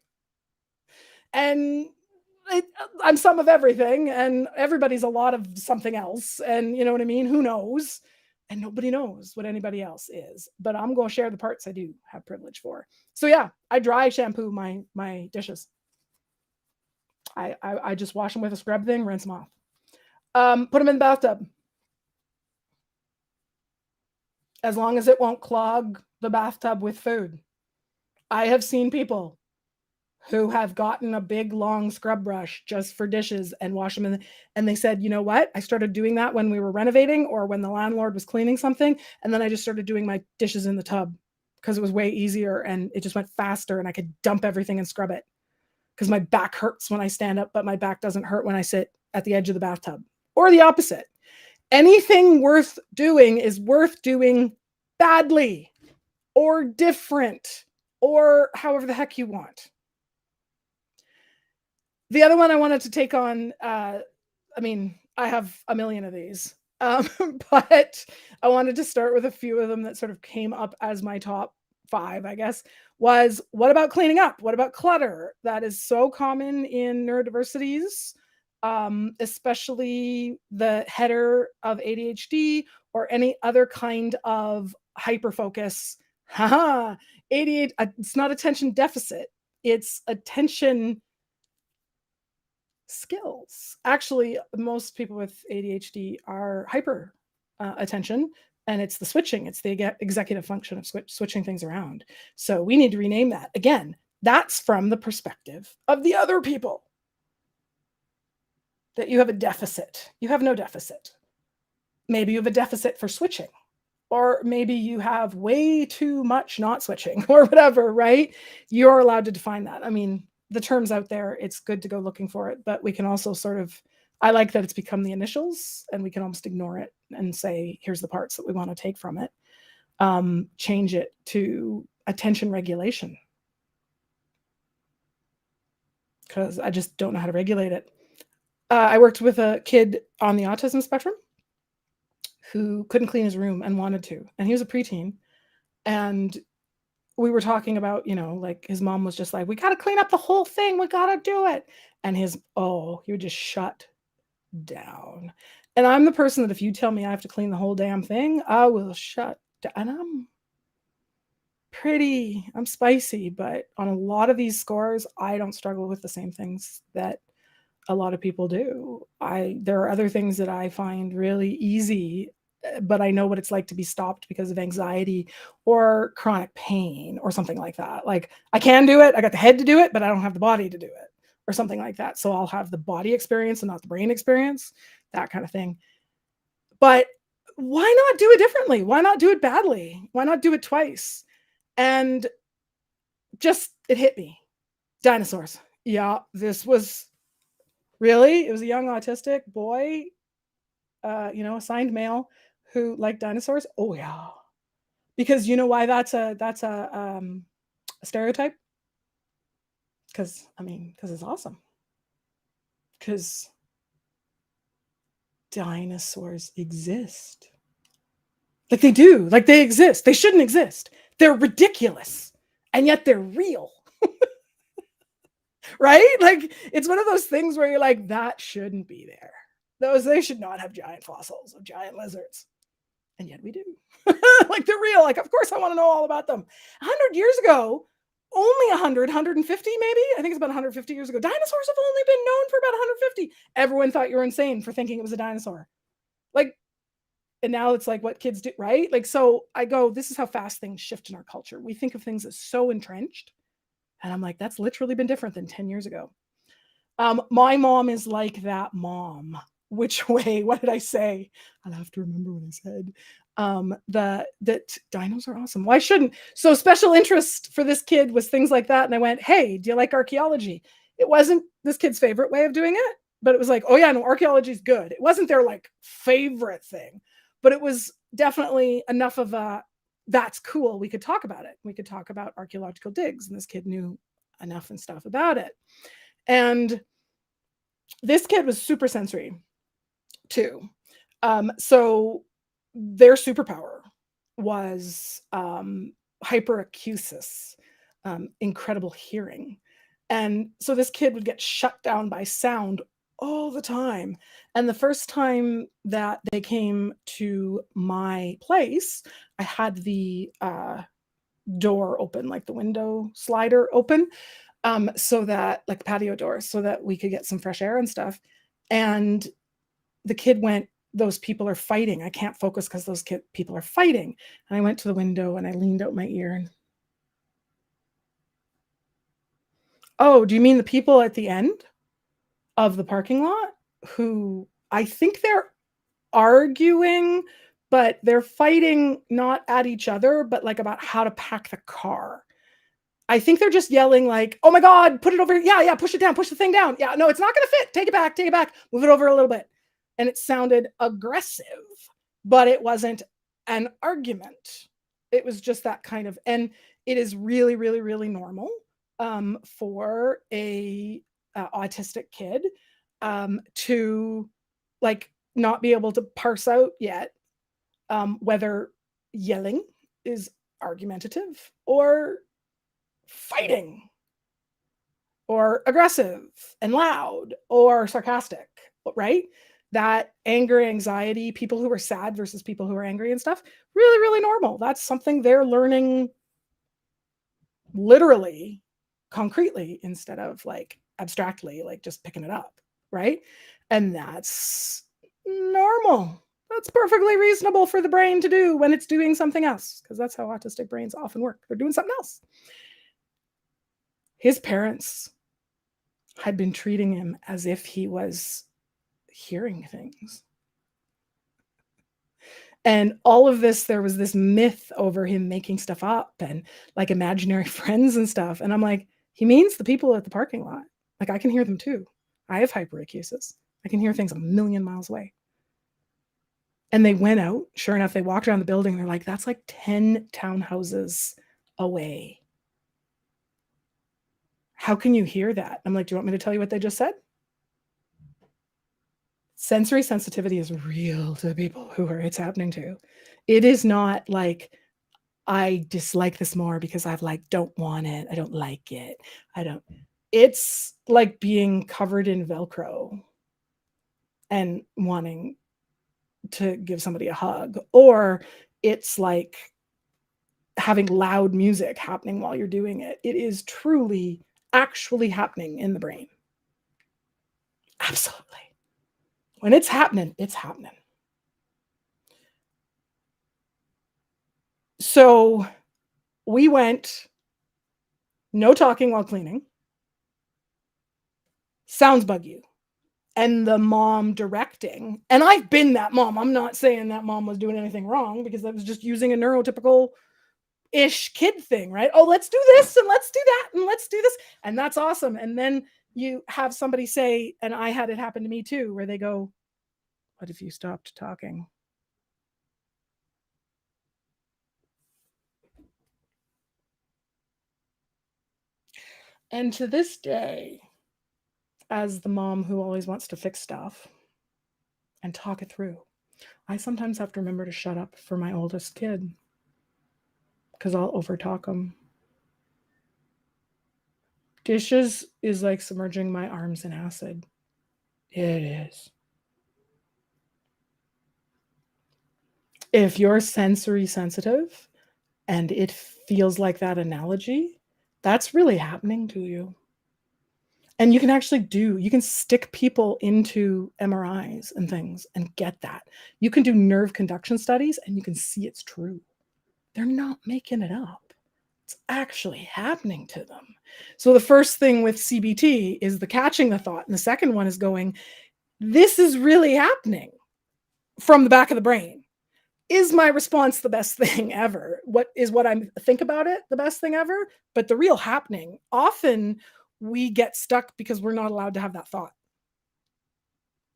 And I'm some of everything, and everybody's a lot of something else. And you know what I mean? Who knows? And nobody knows what anybody else is. But I'm going to share the parts I do have privilege for. So yeah, I dry shampoo my dishes. I just wash them with a scrub thing, rinse them off. Put them in the bathtub. As long as it won't clog the bathtub with food. I have seen people who have gotten a big long scrub brush just for dishes and wash them and they said, "You know what? I started doing that when we were renovating or when the landlord was cleaning something, and then I just started doing my dishes in the tub because it was way easier and it just went faster and I could dump everything and scrub it because my back hurts when I stand up, but my back doesn't hurt when I sit at the edge of the bathtub." Or the opposite. Anything worth doing is worth doing badly or different or however the heck you want. The other one I wanted to take on, I have a million of these, but I wanted to start with a few of them that sort of came up as my top 5, I guess, was what about cleaning up? What about clutter? That is so common in neurodiversities, especially the header of ADHD or any other kind of hyperfocus. Haha, ADHD, it's not attention deficit, it's attention skills. Actually, most people with ADHD are hyper attention, and it's the switching. It's the executive function of switching things around. So we need to rename that. Again, that's from the perspective of the other people. That you have a deficit. You have no deficit. Maybe you have a deficit for switching, or maybe you have way too much not switching, or whatever, right? You're allowed to define that. I mean, the term's out there. It's good to go looking for it, but we can also I like that it's become the initials and we can almost ignore it and say, here's the parts that we want to take from it. Change it to attention regulation. Because I just don't know how to regulate it. I worked with a kid on the autism spectrum who couldn't clean his room and wanted to. And he was a preteen. And we were talking about, like his mom was just like, we got to clean up the whole thing. We got to do it. And he would just shut down. And I'm the person that if you tell me I have to clean the whole damn thing, I will shut down. And I'm spicy, but on a lot of these scores, I don't struggle with the same things that a lot of people do. There are other things that I find really easy, but I know what it's like to be stopped because of anxiety or chronic pain or something like that. Like I can do it. I got the head to do it, but I don't have the body to do it or something like that. So I'll have the body experience and not the brain experience, that kind of thing. But why not do it differently? Why not do it badly? Why not do it twice? And it hit me. Dinosaurs. Yeah, this was really, it was a young autistic boy, assigned male who liked dinosaurs. Oh yeah. Because you know why that's a stereotype? Because it's awesome. Because dinosaurs exist. Like they do. Like they exist. They shouldn't exist. They're ridiculous. And yet they're real. Right? Like it's one of those things where you're like, that shouldn't be there. They should not have giant fossils of giant lizards. And yet we do. Like they're real. Like, of course I want to know all about them. 100 years ago, only 100, 150 maybe. I think it's about 150 years ago. Dinosaurs have only been known for about 150. Everyone thought you were insane for thinking it was a dinosaur. Like, And now it's like what kids do, right? Like, so I go, this is how fast things shift in our culture. We think of things as so entrenched. And I'm like, that's literally been different than 10 years ago. My mom is like that mom. Which way? What did I say? I'll have to remember what I said. That dinos are awesome. Why shouldn't? So special interest for this kid was things like that. And I went, hey, do you like archaeology? It wasn't this kid's favorite way of doing it, but it was like, oh yeah, no, archaeology is good. It wasn't their like favorite thing, but it was definitely enough of a, that's cool. We could talk about it. We could talk about archaeological digs. And this kid knew enough and stuff about it. And this kid was super sensory too. So their superpower was hyperacusis, incredible hearing. And so this kid would get shut down by sound all the time. And the first time that they came to my place, I had the door open, like the window slider open, so that, like patio door, so that we could get some fresh air and stuff. And the kid went, those people are fighting. I can't focus because those people are fighting. And I went to the window and I leaned out my ear and, oh, do you mean the people at the end of the parking lot who I think they're arguing, but they're fighting not at each other, but like about how to pack the car. I think they're just yelling like, oh my God, put it over. Yeah, yeah, push it down, push the thing down. Yeah, no, it's not going to fit. Take it back, move it over a little bit. And it sounded aggressive, but it wasn't an argument. It was just that kind of, and it is really, really, really normal for a autistic kid to like not be able to parse out yet whether yelling is argumentative or fighting or aggressive and loud or sarcastic, right? That anger, anxiety, people who are sad versus people who are angry and stuff, really, really normal. That's something they're learning literally, concretely, instead of like abstractly, like just picking it up, right? And that's normal. That's perfectly reasonable for the brain to do when it's doing something else, because that's how autistic brains often work. They're doing something else. His parents had been treating him as if he was hearing things. And all of this, there was this myth over him making stuff up and like imaginary friends and stuff. And I'm like, he means the people at the parking lot. Like I can hear them too. I have hyperacusis. I can hear things a million miles away. And they went out. Sure enough, they walked around the building. They're like, that's like 10 townhouses away. How can you hear that? I'm like, do you want me to tell you what they just said? Sensory sensitivity is real to the people who it's happening to. It is not like, I dislike this more because I've like, don't want it. I don't like it. It's like being covered in Velcro and wanting to give somebody a hug, or it's like having loud music happening while you're doing it. It is truly actually happening in the brain. Absolutely. When it's happening, it's happening. So we went, no talking while cleaning. Sounds bug you. And the mom directing, and I've been that mom. I'm not saying that mom was doing anything wrong, because I was just using a neurotypical-ish kid thing, right? Oh, let's do this and let's do that and let's do this. And that's awesome. And then you have somebody say, and I had it happen to me too, where they go, what if you stopped talking? And to this day, as the mom who always wants to fix stuff and talk it through, I sometimes have to remember to shut up for my oldest kid, because I'll overtalk him. Dishes is like submerging my arms in acid. It is. If you're sensory sensitive and it feels like that analogy, that's really happening to you. And you can stick people into MRIs and things and get that. You can do nerve conduction studies and you can see it's true. They're not making it up. It's actually happening to them. So the first thing with CBT is the catching the thought. And the second one is going, this is really happening from the back of the brain. Is my response the best thing ever? What I think about it the best thing ever? But the real happening, often we get stuck because we're not allowed to have that thought.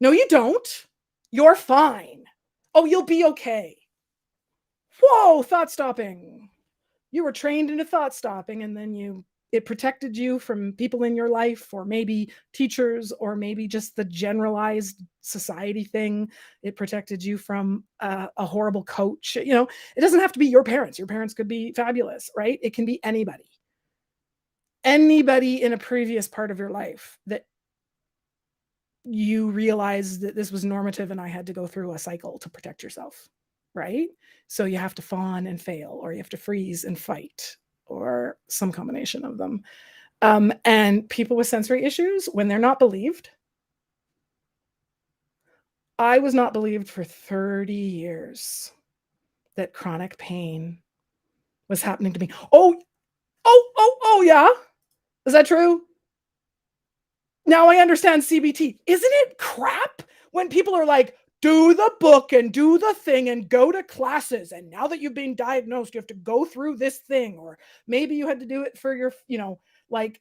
No, you don't. You're fine. Oh, you'll be okay. Whoa, thought stopping. You were trained into thought stopping, and then it protected you from people in your life, or maybe teachers, or maybe just the generalized society thing. It protected you from a horrible coach. It doesn't have to be your parents. Your parents could be fabulous, right? It can be anybody. Anybody in a previous part of your life that you realized that this was normative and I had to go through a cycle to protect yourself, right? So you have to fawn and fail, or you have to freeze and fight, or some combination of them. And people with sensory issues, when they're not believed, I was not believed for 30 years that chronic pain was happening to me. Oh, yeah. Is that true? Now I understand CBT. Isn't it crap when people are like, do the book and do the thing and go to classes, and now that you've been diagnosed, you have to go through this thing, or maybe you had to do it for your, like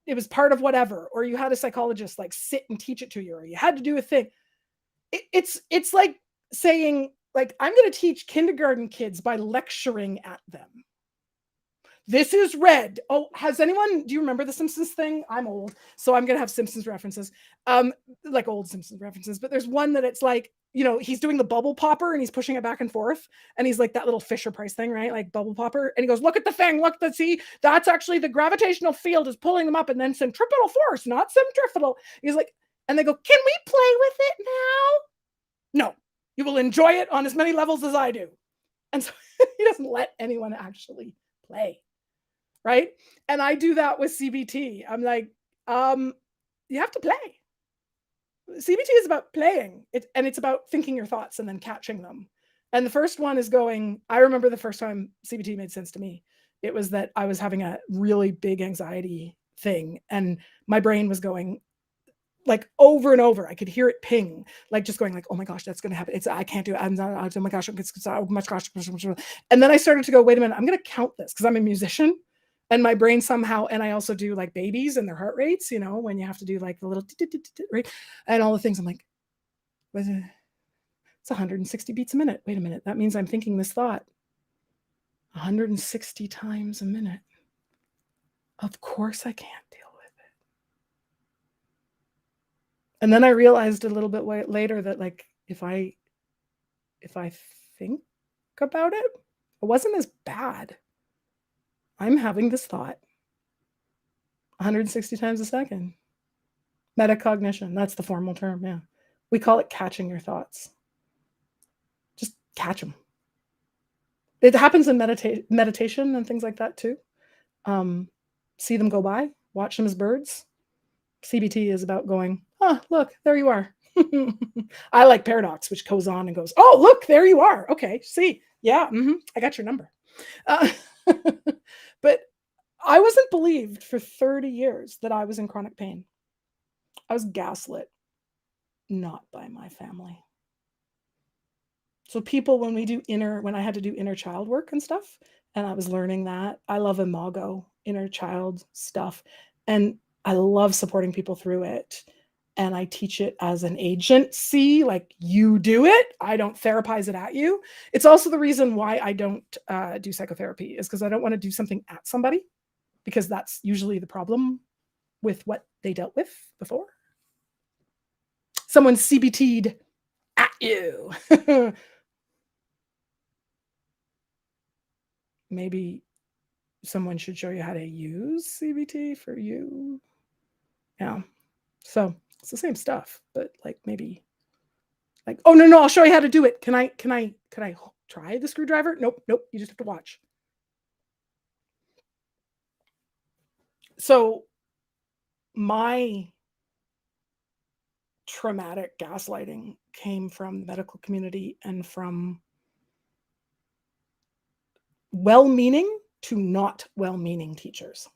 it was part of whatever, or you had a psychologist like sit and teach it to you, or you had to do a thing. It's like saying, like, I'm going to teach kindergarten kids by lecturing at them. This is red. Oh, do you remember the Simpsons thing? I'm old, so I'm going to have Simpsons references, like old Simpsons references. But there's one that it's like, he's doing the bubble popper and he's pushing it back and forth. And he's like that little Fisher Price thing, right? Like bubble popper. And he goes, look at the thing. See, that's actually the gravitational field is pulling them up, and then centripetal force, not centrifugal. He's like, and they go, can we play with it now? No, you will enjoy it on as many levels as I do. And so he doesn't let anyone actually play. Right? And I do that with CBT. I'm like, you have to play. CBT is about playing. It's about thinking your thoughts and then catching them. And the first one is I remember the first time CBT made sense to me. It was that I was having a really big anxiety thing, and my brain was going like over and over. I could hear it ping, like just going like, oh my gosh, that's going to happen. I can't do it. I'm not, oh my gosh, oh my gosh. And then I started to go, wait a minute, I'm going to count this because I'm a musician. And my brain somehow, and I also do like babies and their heart rates, when you have to do like the little, right? And all the things. I'm like, it's 160 beats a minute. Wait a minute. That means I'm thinking this thought 160 times a minute. Of course I can't deal with it. And then I realized a little bit later that like, if I think about it, it wasn't as bad. I'm having this thought 160 times a second. Metacognition, that's the formal term, yeah. We call it catching your thoughts. Just catch them. It happens in meditation and things like that too. See them go by, watch them as birds. CBT is about going, look, there you are. I like paradox, which goes on and goes, oh, look, there you are. Okay, see, yeah, I got your number. But I wasn't believed for 30 years that I was in chronic pain. I was gaslit, not by my family. So people, when I had to do inner child work and stuff, and I was learning that, I love imago, inner child stuff, and I love supporting people through it. And I teach it as an agency, like you do it. I don't therapize it at you. It's also the reason why I don't do psychotherapy, is because I don't want to do something at somebody, because that's usually the problem with what they dealt with before. Someone CBT'd at you. Maybe someone should show you how to use CBT for you. Yeah. So it's the same stuff, but like maybe like, oh no, I'll show you how to do it. Can I try the screwdriver? Nope. You just have to watch. So My traumatic gaslighting came from the medical community and from well-meaning to not well-meaning teachers.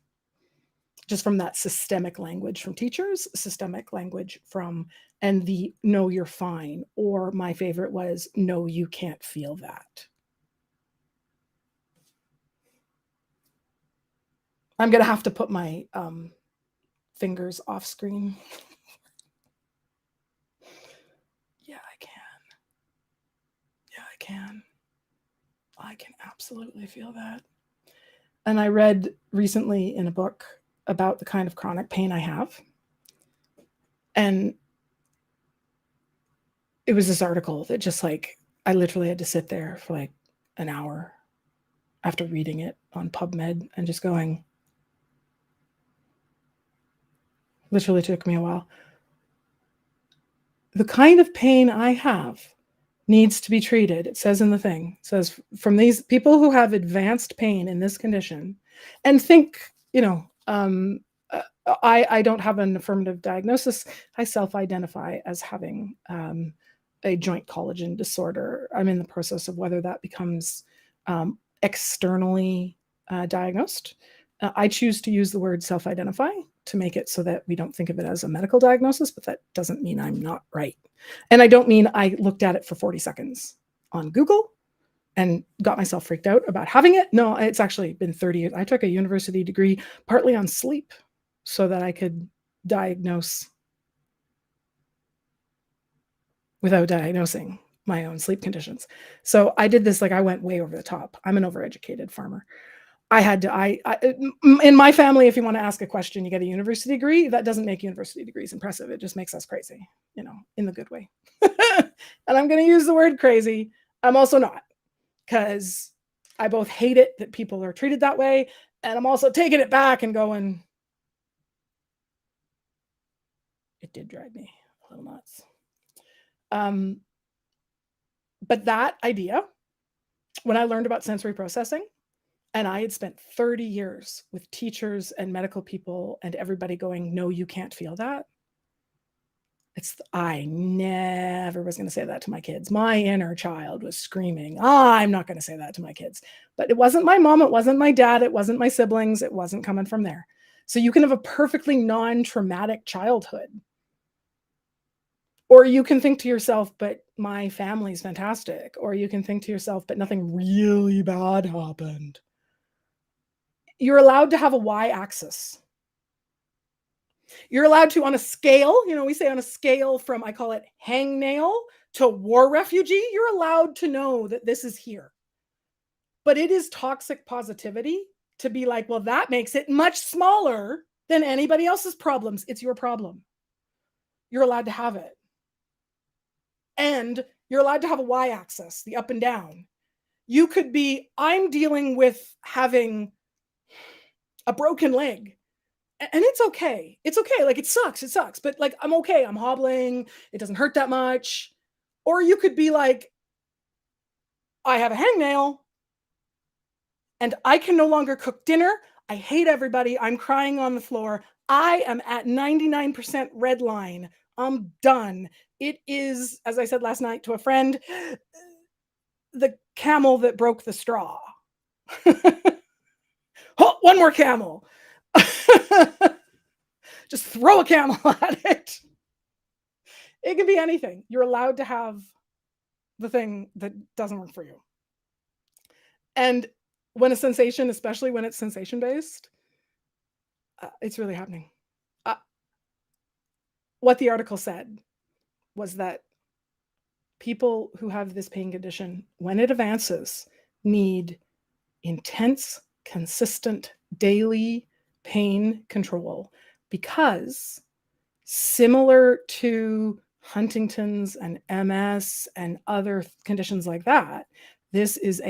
Just from that systemic language from teachers, systemic language from, and the no, you're fine, or my favorite was no, you can't feel that. I'm gonna have to put my fingers off screen. Yeah, I can. Yeah, I can. I can absolutely feel that. And I read recently in a book about the kind of chronic pain I have. And it was this article that just like, I literally had to sit there for like an hour after reading it on PubMed and just going, literally took me a while. The kind of pain I have needs to be treated. It says in the thing, it says from these people who have advanced pain in this condition, and think, I don't have an affirmative diagnosis. I self-identify as having a joint collagen disorder. I'm in the process of whether that becomes externally diagnosed. I choose to use the word self-identify to make it so that we don't think of it as a medical diagnosis, but that doesn't mean I'm not right. And I don't mean I looked at it for 40 seconds on Google and got myself freaked out about having it. No, it's actually been 30 years. I took a university degree partly on sleep so that I could diagnose without diagnosing my own sleep conditions. So I did this, like I went way over the top. I'm an overeducated farmer. I had to, in my family, if you want to ask a question, you get a university degree. That doesn't make university degrees impressive. It just makes us crazy, in the good way. And I'm going to use the word crazy. I'm also not, because I both hate it that people are treated that way. And I'm also taking it back and going, it did drive me a little nuts. But that idea, when I learned about sensory processing, and I had spent 30 years with teachers and medical people and everybody going, no, you can't feel that. I never was going to say that to my kids. My inner child was screaming, I'm not going to say that to my kids. But it wasn't my mom. It wasn't my dad. It wasn't my siblings. It wasn't coming from there. So you can have a perfectly non-traumatic childhood. Or you can think to yourself, but my family's fantastic. Or you can think to yourself, but nothing really bad happened. You're allowed to have a y-axis. You're allowed to, on a scale, we say on a scale from, I call it hangnail to war refugee, you're allowed to know that this is here. But it is toxic positivity to be like, well, that makes it much smaller than anybody else's problems. It's your problem. You're allowed to have it. And you're allowed to have a y-axis, the up and down. You could be, I'm dealing with having a broken leg. And it's okay. It's okay. Like, it sucks. But like, I'm okay. I'm hobbling. It doesn't hurt that much. Or you could be like, I have a hangnail and I can no longer cook dinner. I hate everybody. I'm crying on the floor. I am at 99% red line. I'm done. It is, as I said last night to a friend, the camel that broke the straw. Oh, one more camel. Just throw a camel at it. It can be anything. You're allowed to have the thing that doesn't work for you. And when a sensation, especially when it's sensation-based, it's really happening. What the article said was that people who have this pain condition, when it advances, need intense, consistent, daily pain control, because similar to Huntington's and MS and other conditions like that, this is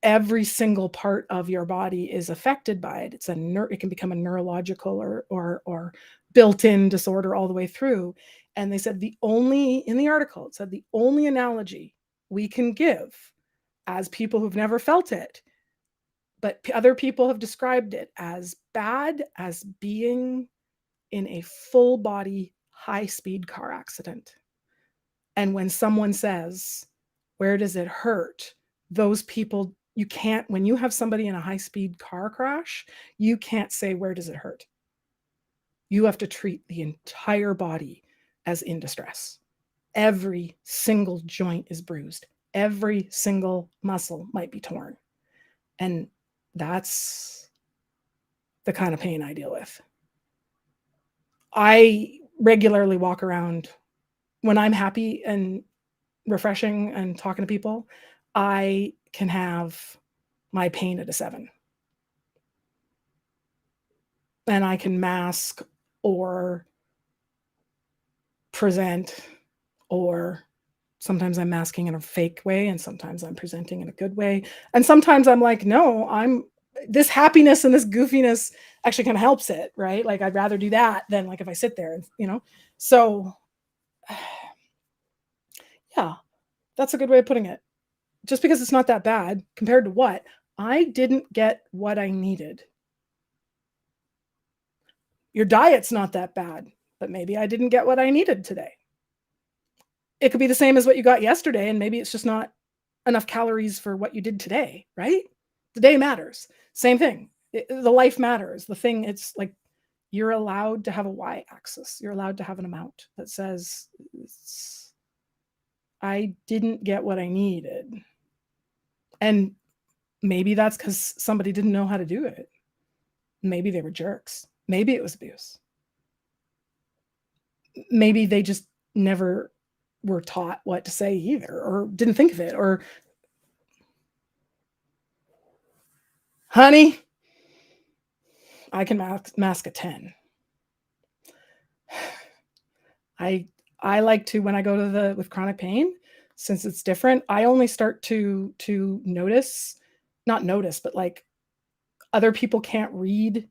every single part of your body is affected by it. It can become a neurological or built-in disorder all the way through. And they said in the article, it said the only analogy we can give as people who've never felt it, but other people have described it as bad as being in a full body, high speed car accident. And when someone says, where does it hurt? Those people, you can't, when you have somebody in a high speed car crash, you can't say, where does it hurt? You have to treat the entire body as in distress. Every single joint is bruised. Every single muscle might be torn. And that's the kind of pain I deal with. I regularly walk around when I'm happy and refreshing and talking to people. I can have my pain at a 7. And I can mask or present, or sometimes I'm masking in a fake way, and sometimes I'm presenting in a good way. And sometimes I'm like, no, this happiness and this goofiness actually kind of helps it, right? Like I'd rather do that than like if I sit there and, so yeah, that's a good way of putting it. Just because it's not that bad compared to what? I didn't get what I needed. Your diet's not that bad, but maybe I didn't get what I needed today. It could be the same as what you got yesterday, and maybe it's just not enough calories for what you did today, right? The day matters. Same thing. The life matters. The thing, it's like you're allowed to have a y-axis. You're allowed to have an amount that says, I didn't get what I needed. And maybe that's because somebody didn't know how to do it. Maybe they were jerks. Maybe it was abuse. Maybe they just never were taught what to say either, or didn't think of it, or honey, I can mask a 10. I like to, when I go to with chronic pain, since it's different, I only start to notice, not notice, but like other people can't read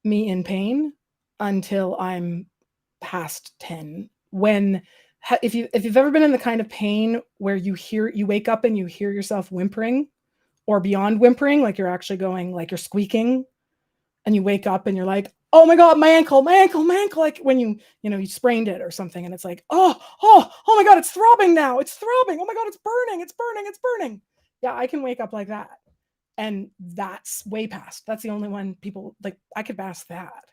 me in pain until I'm past 10. If you've ever been in the kind of pain where you wake up and you hear yourself whimpering, or beyond whimpering, like you're actually going, like you're squeaking, and you wake up and you're like, oh my God, my ankle, like when you sprained it or something, and it's like, oh my God, it's throbbing now. It's throbbing. Oh my God, it's burning. Yeah, I can wake up like that. And that's way past. That's the only one people like, I could mask that.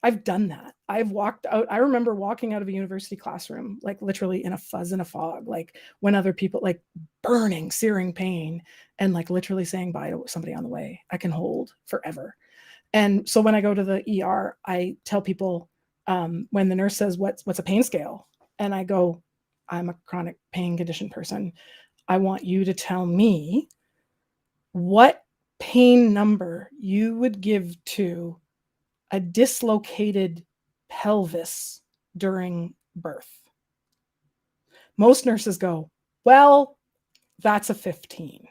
I've done that. I've walked out. I remember walking out of a university classroom, like literally in a fuzz and a fog, like when other people, like burning, searing pain, and like literally saying bye to somebody on the way. I can hold forever. And so when I go to the ER, I tell people, when the nurse says, what's a pain scale? And I go, I'm a chronic pain condition person. I want you to tell me what pain number you would give to a dislocated pelvis during birth. Most nurses go, well, that's a 15.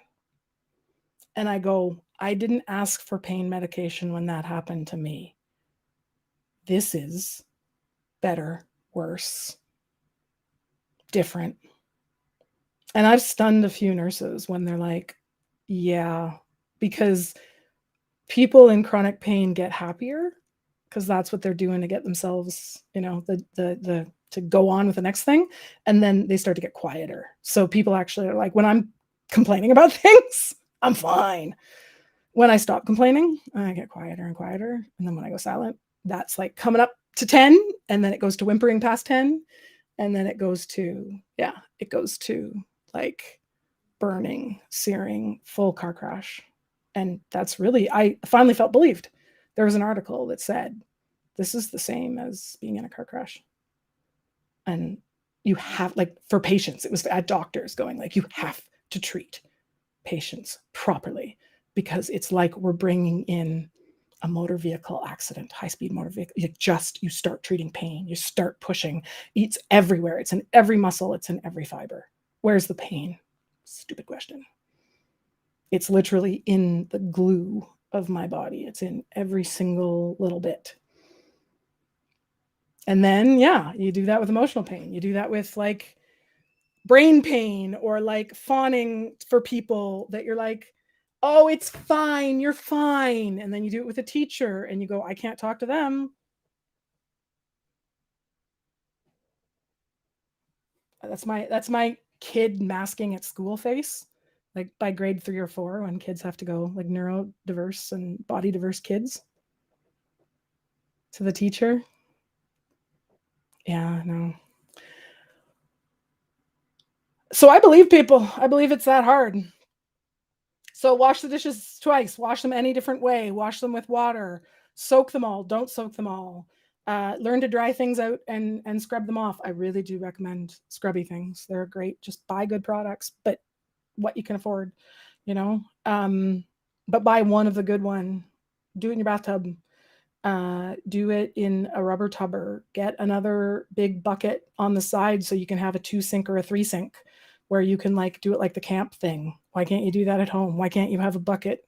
And I go, I didn't ask for pain medication when that happened to me. This is better, worse, different. And I've stunned a few nurses when they're like, yeah, because people in chronic pain get happier because that's what they're doing to get themselves, to go on with the next thing. And then they start to get quieter. So people actually are like, when I'm complaining about things, I'm fine. When I stop complaining, I get quieter and quieter. And then when I go silent, that's like coming up to 10. And then it goes to whimpering past 10. And then it goes to like burning, searing, full car crash. And that's really, I finally felt believed. There was an article that said, this is the same as being in a car crash. And you have, like, for patients, it was at doctors going like, you have to treat patients properly, because it's like we're bringing in a motor vehicle accident, high-speed motor vehicle. You start treating pain, you start pushing. It's everywhere. It's in every muscle. It's in every fiber. Where's the pain? Stupid question. It's literally in the glue of my body. It's in every single little bit. And then, yeah, you do that with emotional pain. You do that with like brain pain, or like fawning for people that you're like, oh, it's fine, you're fine. And then you do it with a teacher and you go, I can't talk to them. That's my kid masking at school face, like by grade 3 or 4 when kids have to go, like neurodiverse and body diverse kids, to the teacher. Yeah, no. So I believe people. I believe it's that hard. So wash the dishes twice. Wash them any different way. Wash them with water. Soak them all. Don't soak them all. Learn to dry things out and scrub them off. I really do recommend scrubby things. They're great. Just buy good products, but what you can afford, you know. But buy one of the good one. Do it in your bathtub. Do it in a rubber tubber. Get another big bucket on the side so you can have a 2 sink or a 3 sink where you can like do it like the camp thing. Why can't you do that at home? Why can't you have a bucket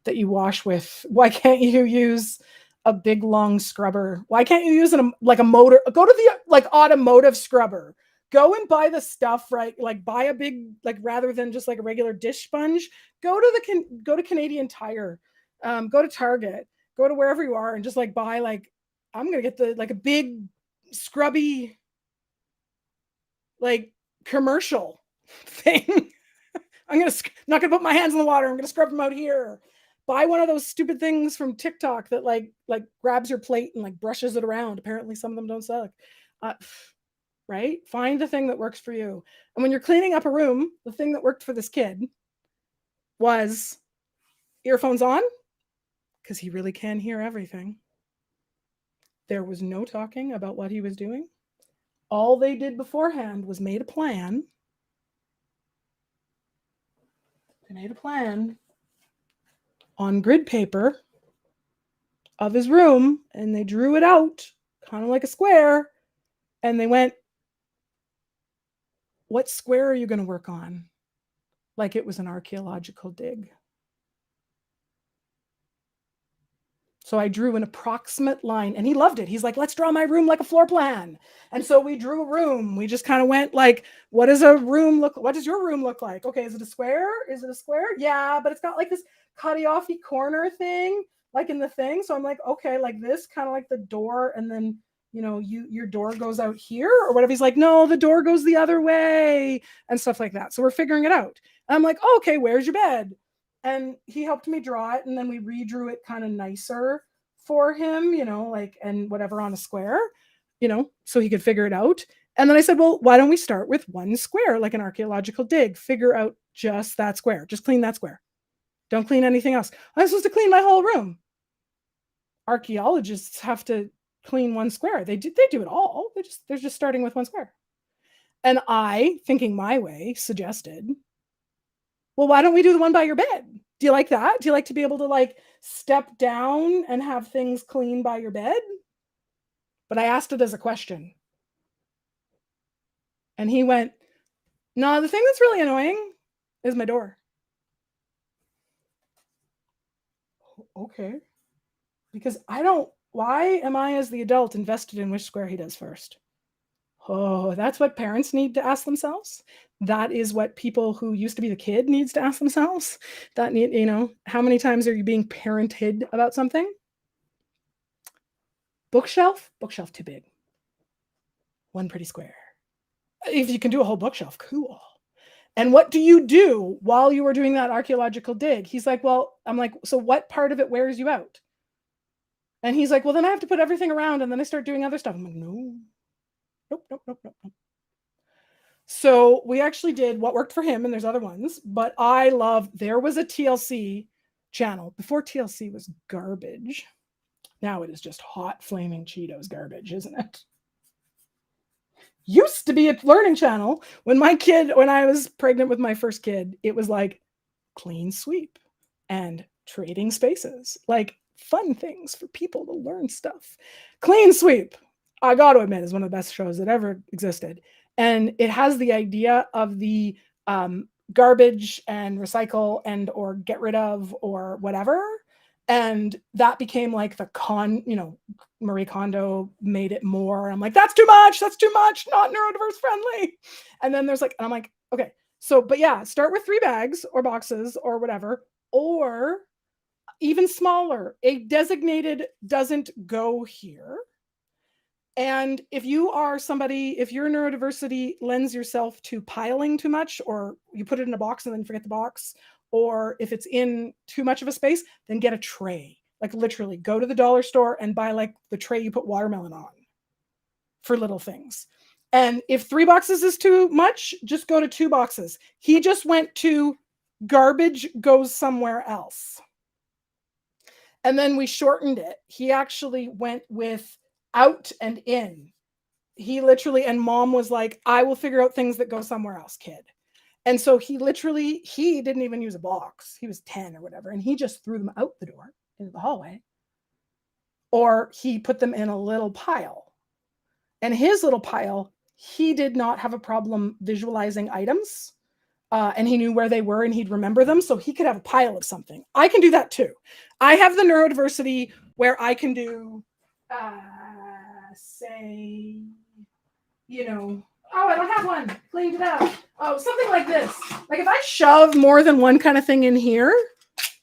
that you wash with? Why can't you use a big long scrubber? Why can't you use like a motor? Go to the like automotive scrubber. Go and buy the stuff, right? Like buy a big, like rather than just like a regular dish sponge, go to Canadian Tire, go to Target, go to wherever you are and just like buy like, I'm going to get the like a big scrubby like commercial thing. I'm not going to put my hands in the water. I'm going to scrub them out here. Buy one of those stupid things from TikTok that like grabs your plate and like brushes it around. Apparently some of them don't suck. Right? Find the thing that works for you. And when you're cleaning up a room, the thing that worked for this kid was earphones on, because he really can hear everything. There was no talking about what he was doing. All they did beforehand was made a plan. They made a plan on grid paper of his room, and they drew it out kind of like a square, and they went, what square are you going to work on? Like it was an archaeological dig. So I drew an approximate line, and he loved it. He's like, let's draw my room like a floor plan. And so we drew a room. We just kind of went like, what does your room look like? Okay, is it a square? Is it a square? Yeah, but it's got like this cutty-offy corner thing, like in the thing. So I'm like, okay, like this, kind of like the door, and then, you know, your door goes out here or whatever. He's like, no, the door goes the other way, and stuff like that. So we're figuring it out. And I'm like, oh, okay, where's your bed? And he helped me draw it, and then we redrew it kind of nicer for him, you know, like, and whatever on a square, you know, so he could figure it out. And then I said, well, why don't we start with one square, like an archaeological dig, figure out just that square, just clean that square. Don't clean anything else. I'm supposed to clean my whole room. Archaeologists have to clean one square. They do it all. They're just starting with one square. And I, thinking my way, suggested, well, why don't we do the one by your bed? Do you like that? Do you like to be able to like step down and have things clean by your bed? But I asked it as a question. And he went, no, the thing that's really annoying is my door. Okay. Because why am I as the adult invested in which square he does first? Oh, that's what parents need to ask themselves. That is what people who used to be the kid needs to ask themselves. That need, you know, how many times are you being parented about something? Bookshelf too big. One pretty square. If you can do a whole bookshelf, cool. And what do you do while you were doing that archaeological dig? He's like, well, I'm like, so what part of it wears you out? And he's like, well, then I have to put everything around and then I start doing other stuff. I'm like, no. Nope. So we actually did what worked for him, and there's other ones, but there was a TLC channel before TLC was garbage. Now it is just hot flaming Cheetos garbage, isn't it? Used to be a learning channel. When I was pregnant with my first kid, it was like clean sweep and trading spaces, like fun things for people to learn stuff. Clean sweep, I got to admit, is one of the best shows that ever existed. And it has the idea of the garbage and recycle and or get rid of or whatever. And that became like Marie Kondo made it more. I'm like, that's too much, not neurodiverse friendly. And then there's like, and I'm like, okay, so, but yeah, start with 3 bags or boxes or whatever, or even smaller, a designated doesn't go here. And if you are somebody, if your neurodiversity lends yourself to piling too much, or you put it in a box and then forget the box, or if it's in too much of a space, then get a tray. Like literally go to the dollar store and buy like the tray you put watermelon on for little things. And if 3 boxes is too much, just go to 2 boxes. He just went to garbage goes somewhere else. And then we shortened it. He actually went with out and in. He literally, and mom was like, I will figure out things that go somewhere else, kid. And so he didn't even use a box. He was 10 or whatever. And he just threw them out the door into the hallway. Or he put them in a little pile. And his little pile, he did not have a problem visualizing items. And he knew where they were and he'd remember them. So he could have a pile of something. I can do that too. I have the neurodiversity where I can do, say, you know, oh, I don't have one. Cleaned it out. Oh, something like this. Like if I shove more than one kind of thing in here,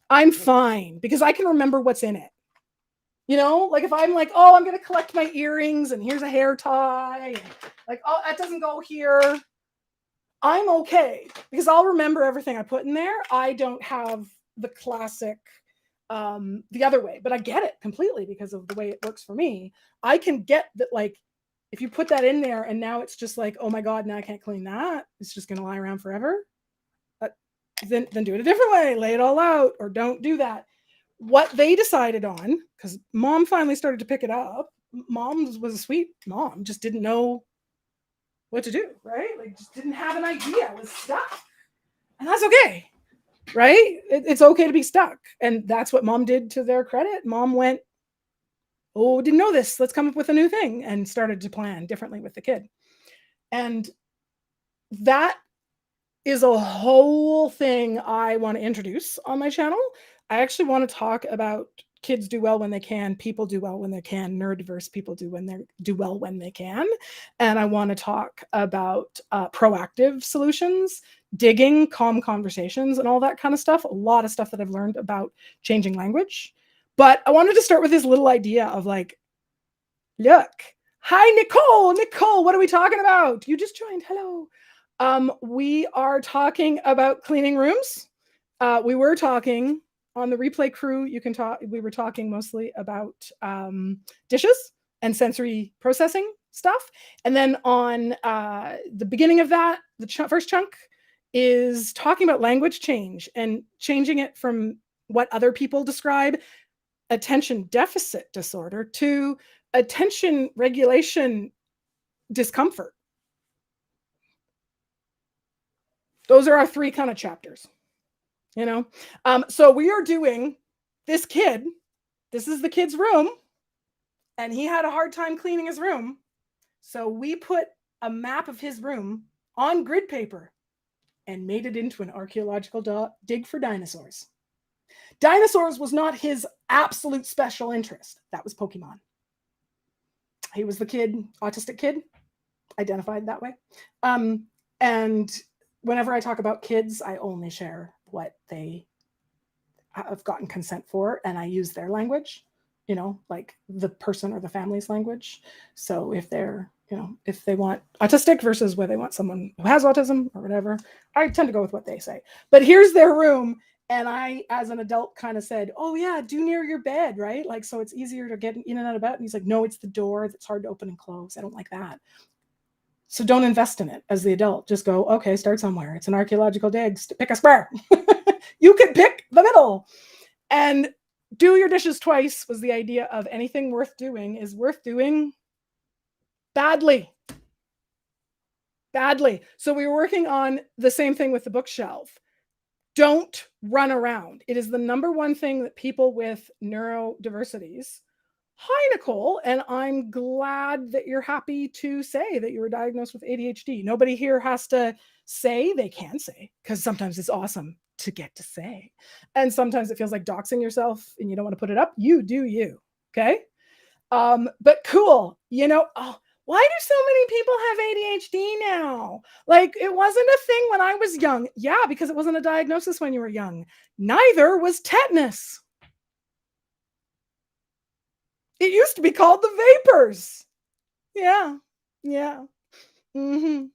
I'm fine because I can remember what's in it. You know, like if I'm like, oh, I'm going to collect my earrings and here's a hair tie. And like, oh, that doesn't go here. I'm okay because I'll remember everything I put in there. I don't have the classic the other way, but I get it completely because of the way it works for me. I can get that, like, if you put that in there and now it's just like, oh my God, now I can't clean that. It's just going to lie around forever. Then do it a different way, lay it all out, or don't do that. What they decided on, because mom finally started to pick it up. Mom was a sweet mom, just didn't know what to do, right? Like just didn't have an idea, was stuck. And that's okay, right? It's okay to be stuck. And that's what mom did. To their credit, mom went, oh, didn't know this, let's come up with a new thing, and started to plan differently with the kid. And that is a whole thing I want to introduce on my channel. I actually want to talk about kids do well when they can, people do well when they can, neurodiverse people do well when they can. And I want to talk about proactive solutions, digging, calm conversations, and all that kind of stuff. A lot of stuff that I've learned about changing language. But I wanted to start with this little idea of like, look, hi, Nicole. Nicole, what are we talking about? You just joined. Hello. We are talking about cleaning rooms. We were talking on the replay crew. We were talking mostly about dishes and sensory processing stuff. And then on the beginning of that, the first chunk is talking about language change and changing it from what other people describe attention deficit disorder to attention regulation discomfort. Those are our 3 kind of chapters, you know? So we are doing this kid. This is the kid's room. And he had a hard time cleaning his room. So we put a map of his room on grid paper and made it into an archaeological dig for dinosaurs. Dinosaurs was not his absolute special interest. That was Pokemon. He was the kid, autistic kid, identified that way. And whenever I talk about kids, I only share what they have gotten consent for, and I use their language, you know, like the person or the family's language. So if they're, you know, if they want autistic versus where they want someone who has autism or whatever, I tend to go with what they say. But here's their room. And I, as an adult, kind of said, oh yeah, do near your bed, right? Like, so it's easier to get in and out of bed. And he's like, no, it's the door that's hard to open and close. I don't like that. So don't invest in it as the adult. Just go, okay, start somewhere. It's an archaeological dig. Pick a square. You can pick the middle. And do your dishes twice was the idea of anything worth doing is worth doing badly. Badly. So we were working on the same thing with the bookshelf. Don't run around. It is the number one thing that people with neurodiversities. Hi, Nicole, and I'm glad that you're happy to say that you were diagnosed with ADHD. Nobody here has to say, they can say, because sometimes it's awesome to get to say. And sometimes it feels like doxing yourself and you don't want to put it up. You do you, okay? But cool, you know, why do so many people have ADHD now? Like, it wasn't a thing when I was young. Yeah, because it wasn't a diagnosis when you were young. Neither was tetanus. It used to be called the vapors. Yeah. Yeah. Hmm.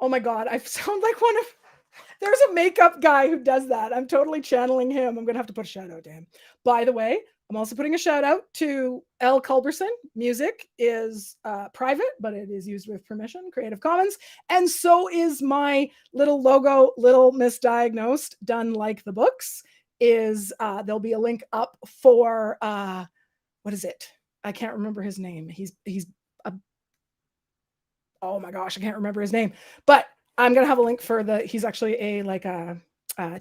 Oh my God, I sound like one of there's a makeup guy who does that. I'm totally channeling him. I'm gonna have to put a shout out to him. By the way, I'm also putting a shout out to L. Culberson. Music is private, but it is used with permission, Creative Commons. And so is my little logo, Little Misdiagnosed, done like the books. Is there'll be a link up for what is it? I can't remember his name. He's a oh my gosh, I can't remember his name, but I'm gonna have a link for he's actually a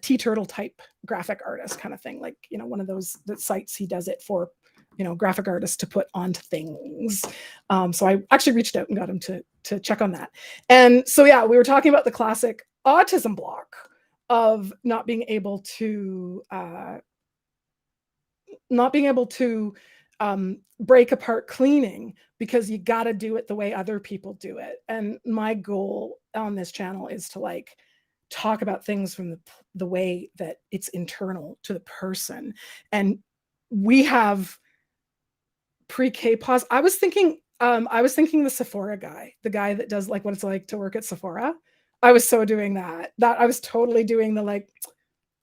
tea turtle type graphic artist kind of thing, like one of those sites he does it for, graphic artists to put onto things. So I actually reached out and got him to check on that. And so yeah, we were talking about the classic autism block of not being able to break apart cleaning because you got to do it the way other people do it. And my goal on this channel is to talk about things from the way that it's internal to the person. And we have pre-K pause. I was thinking the Sephora guy, the guy that does what it's like to work at Sephora. I was so doing that I was totally doing the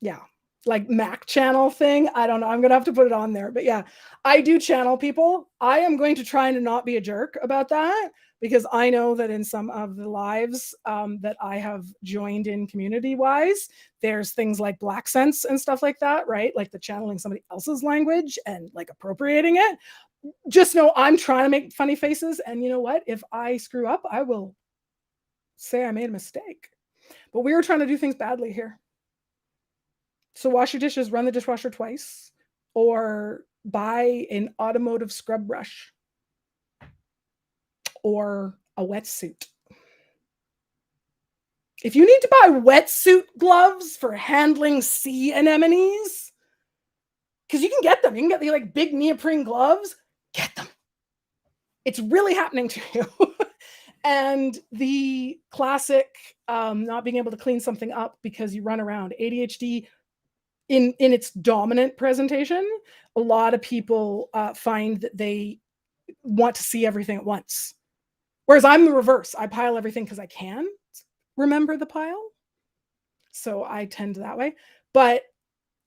yeah, Mac channel thing. I don't know. I'm going to have to put it on there. But yeah, I do channel people. I am going to try and not be a jerk about that, because I know that in some of the lives that I have joined in community wise, there's things like black sense and stuff like that, right? Like the channeling somebody else's language and appropriating it. Just know I'm trying to make funny faces. And you know what? If I screw up, I will say I made a mistake. But we were trying to do things badly here. So wash your dishes, run the dishwasher twice, or buy an automotive scrub brush or a wetsuit. If you need to buy wetsuit gloves for handling sea anemones, because you can get them. You can get the big neoprene gloves. Get them. It's really happening to you. And the classic not being able to clean something up because you run around. ADHD in its dominant presentation, a lot of people find that they want to see everything at once. Whereas I'm the reverse. I pile everything because I can remember the pile. So I tend that way. But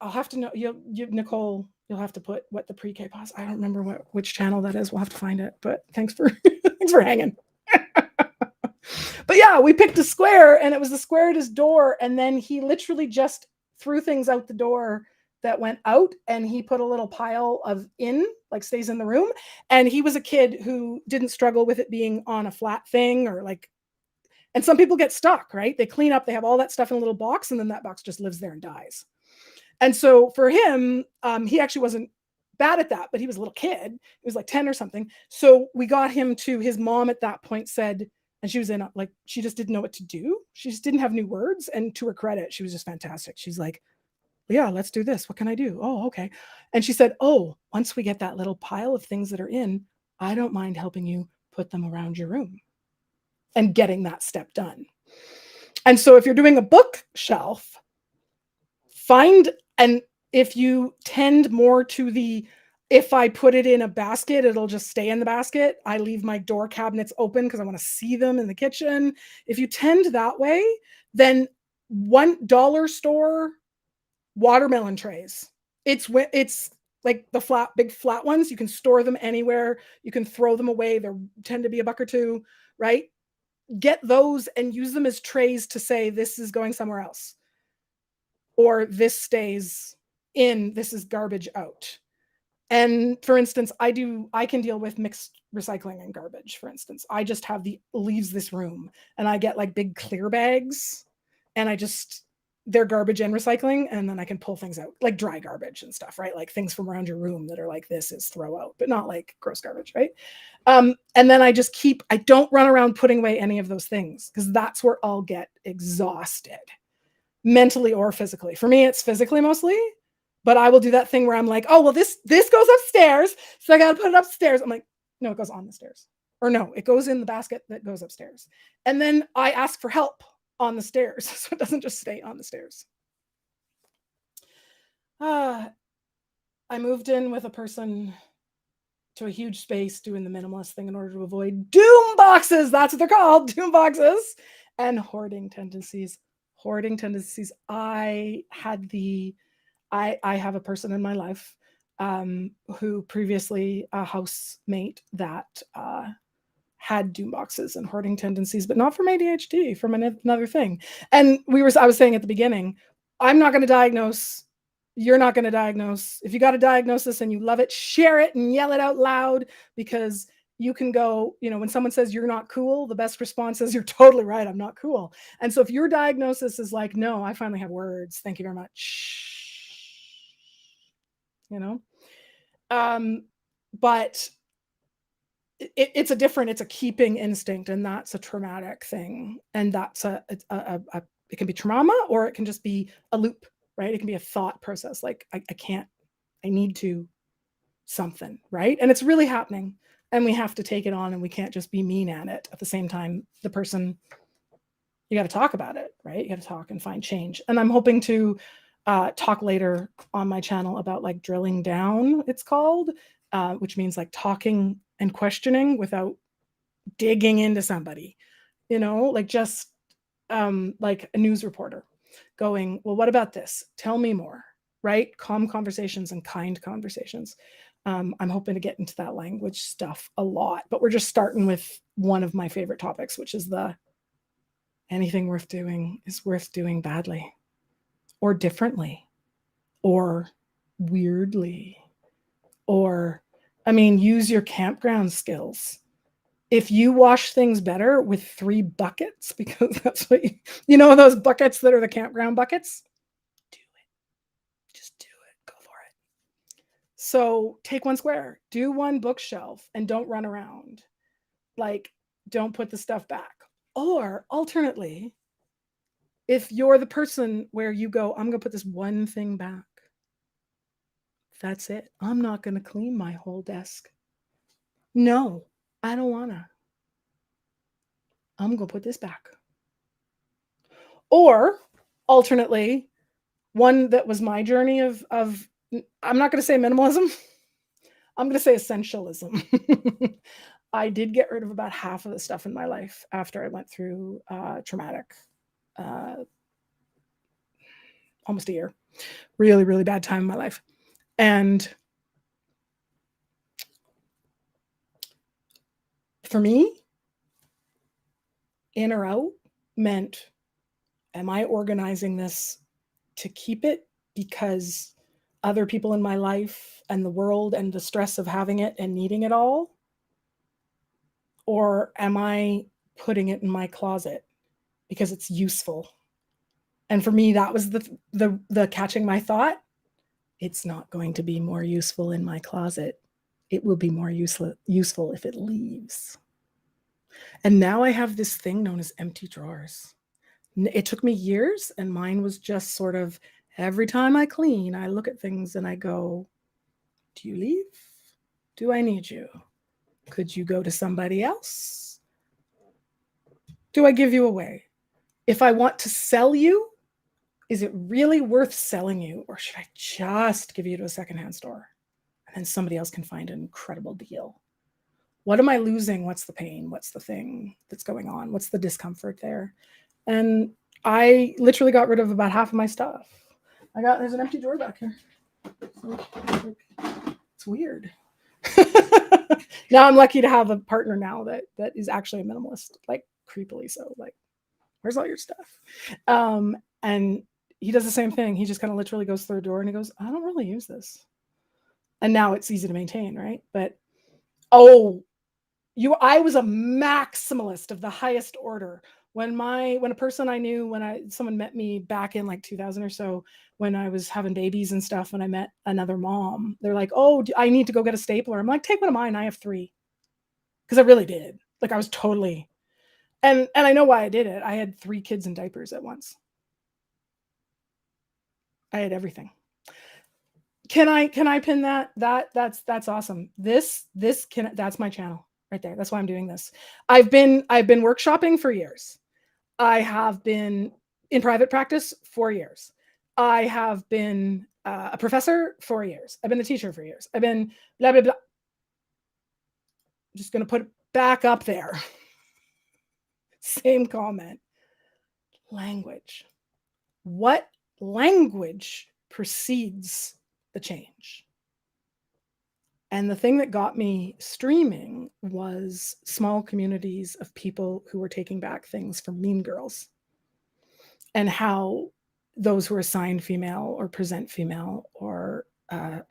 I'll have to know, Nicole, you'll have to put what the pre-K pause. I don't remember which channel that is. We'll have to find it. But thanks for thanks for hanging. But yeah, we picked a square, and it was the square at his door. And then he literally just threw things out the door that went out, and he put a little pile of stays in the room. And he was a kid who didn't struggle with it being on a flat thing and some people get stuck, right? They clean up, they have all that stuff in a little box, and then that box just lives there and dies. And so for him, he actually wasn't bad at that, but he was a little kid. He was 10 or something. So we got him to, his mom at that point said, and she was she just didn't know what to do. She just didn't have new words. And to her credit, she was just fantastic. She's like, yeah, let's do this. What can I do? Oh, okay. And she said, oh, once we get that little pile of things that are in, I don't mind helping you put them around your room and getting that step done. And so if you're doing a bookshelf, and if you tend more to if I put it in a basket, it'll just stay in the basket. I leave my door cabinets open because I want to see them in the kitchen. If you tend that way, then $1 store watermelon trays. It's like the big flat ones. You can store them anywhere. You can throw them away. They tend to be $1 or $2, right? Get those and use them as trays to say, this is going somewhere else. Or this stays in, this is garbage out. And for instance, I can deal with mixed recycling and garbage. For instance, I just have leaves this room, and I get big clear bags, and they're garbage and recycling, and then I can pull things out, like dry garbage and stuff, right? Like things from around your room that are this is throw out, but not gross garbage, right? And then I don't run around putting away any of those things, because that's where I'll get exhausted, mentally or physically. For me, it's physically mostly. But I will do that thing where I'm like, oh, well, this goes upstairs, so I got to put it upstairs. I'm like, no, it goes on the stairs. Or no, it goes in the basket that goes upstairs. And then I ask for help on the stairs, so it doesn't just stay on the stairs. I moved in with a person to a huge space doing the minimalist thing in order to avoid doom boxes. That's what they're called, doom boxes, and hoarding tendencies. Hoarding tendencies. I have a person in my life who previously a housemate that had doom boxes and hoarding tendencies, but not from ADHD, from another thing. And I was saying at the beginning, I'm not going to diagnose. You're not going to diagnose. If you got a diagnosis and you love it, share it and yell it out loud, because you can go, when someone says you're not cool, the best response is you're totally right. I'm not cool. And so if your diagnosis is like, no, I finally have words. Thank you very much. But it's a keeping instinct, and that's a traumatic thing. And that's it can be trauma, or it can just be a loop, right? It can be a thought process. Like, I need to something, right? And it's really happening, and we have to take it on, and we can't just be mean at it. At the same time, the person, you got to talk about it, right? You got to talk and find change. And I'm hoping to talk later on my channel about like drilling down, it's called, which means like talking and questioning without digging into somebody, like just like a news reporter going, well, what about this? Tell me more, right? Calm conversations and kind conversations. I'm hoping to get into that language stuff a lot, but we're just starting with one of my favorite topics, which is anything worth doing is worth doing badly, or differently, or weirdly, or, use your campground skills. If you wash things better with 3 buckets, because that's what those buckets that are the campground buckets, do it. Just do it. Go for it. So take 1 square, do 1 bookshelf, and don't run around. Like, don't put the stuff back. Or alternately, if you're the person where you go, I'm going to put this 1 thing back. That's it. I'm not going to clean my whole desk. No, I don't want to. I'm going to put this back. Or alternately, one that was my journey of I'm not going to say minimalism. I'm going to say essentialism. I did get rid of about half of the stuff in my life after I went through traumatic, almost a year, really, really bad time in my life. And for me, in or out meant, am I organizing this to keep it because other people in my life and the world and the stress of having it and needing it all? Or am I putting it in my closet because it's useful? And for me, that was the catching my thought. It's not going to be more useful in my closet. It will be more useful if it leaves. And now I have this thing known as empty drawers. It took me years, and mine was just sort of, every time I clean, I look at things and I go, do you leave? Do I need you? Could you go to somebody else? Do I give you away? If I want to sell you, is it really worth selling you? Or should I just give you to a secondhand store? And then somebody else can find an incredible deal. What am I losing? What's the pain? What's the thing that's going on? What's the discomfort there? And I literally got rid of about half of my stuff. There's an empty drawer back here. It's weird. Now I'm lucky to have a partner now that is actually a minimalist, like creepily so. Like, where's all your stuff? And he does the same thing. He just kind of literally goes through a door and he goes, I don't really use this. And now it's easy to maintain, right? But I was a maximalist of the highest order. When a person I knew, someone met me back in like 2000 or so, when I was having babies and stuff, and I met another mom, they're like, oh, I need to go get a stapler. I'm like, take one of mine. I have 3. Because I really did. Like, I was totally, and I know why I did it. I had 3 kids in diapers at once. I had everything. Can I pin that? That's awesome. That's my channel right there. That's why I'm doing this. I've been workshopping for years. I have been in private practice for years. I have been a professor for years. I've been a teacher for years. I've been blah, blah, blah. just going to put it back up there. Same comment. Language. What language precedes the change? And the thing that got me streaming was small communities of people who were taking back things from Mean Girls, and how those who are assigned female or present female or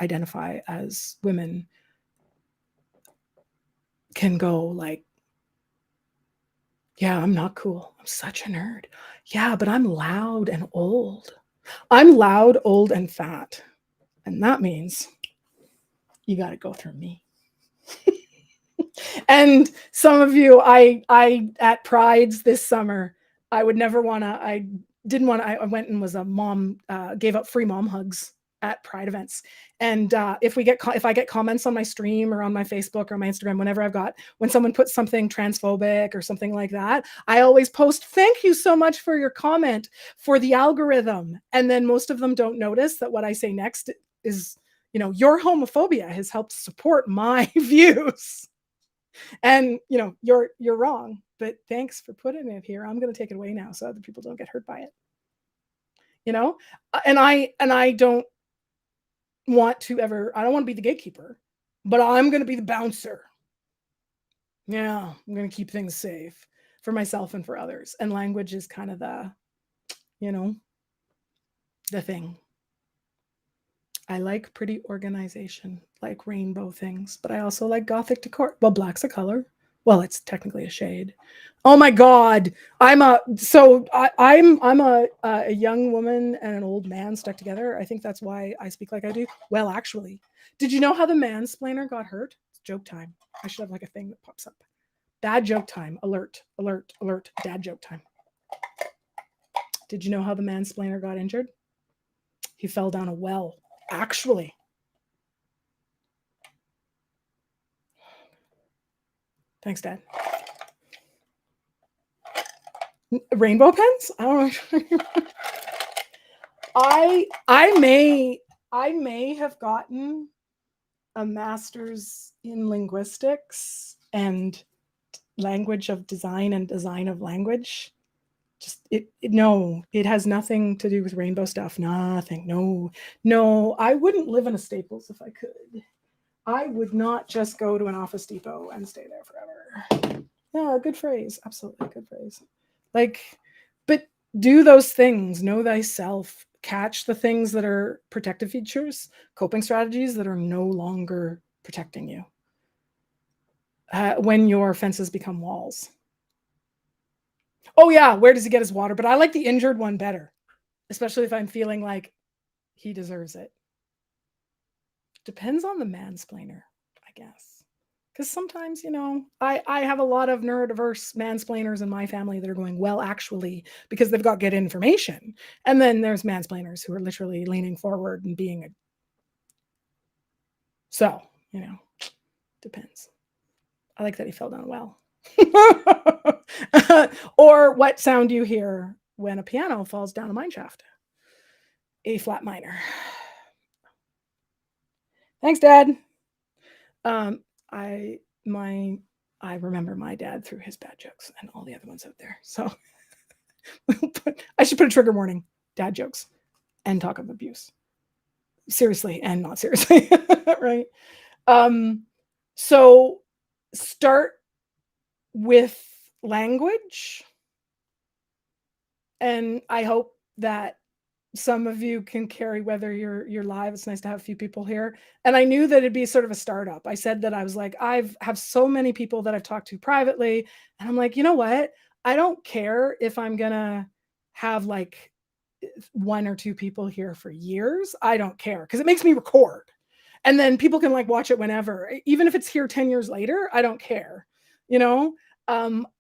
identify as women can go like, yeah, I'm not cool. I'm such a nerd. Yeah, but I'm loud and old. I'm loud, old, and fat. And that means you got to go through me. And some of you, I at Prides this summer, I would never want to, I went and was a mom, gave up free mom hugs at Pride events. And if I get comments on my stream or on my Facebook or on my Instagram, when someone puts something transphobic or something like that, I always post, thank you so much for your comment, for the algorithm. And then most of them don't notice that what I say next is, your homophobia has helped support my views. And you're wrong, but thanks for putting it here. I'm going to take it away now so other people don't get hurt by it. And I don't want to be the gatekeeper, but I'm going to be the bouncer. Yeah, I'm going to keep things safe for myself and for others. And language is kind of the thing. I like pretty organization, like rainbow things, but I also like Gothic decor. Well, black's a color. Well, it's technically a shade. Oh my God. I'm a young woman and an old man stuck together. I think that's why I speak like I do. Well, actually, did you know how the mansplainer got hurt? It's joke time. I should have like a thing that pops up. Dad joke time. Alert, alert, alert. Dad joke time. Did you know how the mansplainer got injured? He fell down a well. Actually. Thanks, Dad. Rainbow pens? I don't know. I may have gotten a master's in linguistics and language of design and design of language. It has nothing to do with rainbow stuff. Nothing. No, I wouldn't live in a Staples if I could. I would not just go to an Office Depot and stay there forever. Yeah, good phrase. Absolutely good phrase. But do those things. Know thyself. Catch the things that are protective features, coping strategies that are no longer protecting you. When your fences become walls. Oh yeah, where does he get his water? But I like the injured one better, especially if I'm feeling like he deserves it. Depends on the mansplainer, I guess. Because sometimes, I have a lot of neurodiverse mansplainers in my family that are going, well, actually, because they've got good information. And then there's mansplainers who are literally leaning forward and being So, depends. I like that he fell down a well. Or what sound you hear when a piano falls down a mine shaft? A flat minor. Thanks, Dad. I remember my dad threw his bad jokes and all the other ones out there. So I should put a trigger warning: dad jokes and talk of abuse. Seriously and not seriously, right? So start with language. And I hope that some of you can carry, whether you're live. It's nice to have a few people here. And I knew that it'd be sort of a startup. I said that I was like, have so many people that I've talked to privately. And I'm like, you know what? I don't care if I'm going to have like 1 or 2 people here for years. I don't care, because it makes me record. And then people can like watch it whenever, even if it's here 10 years later, I don't care.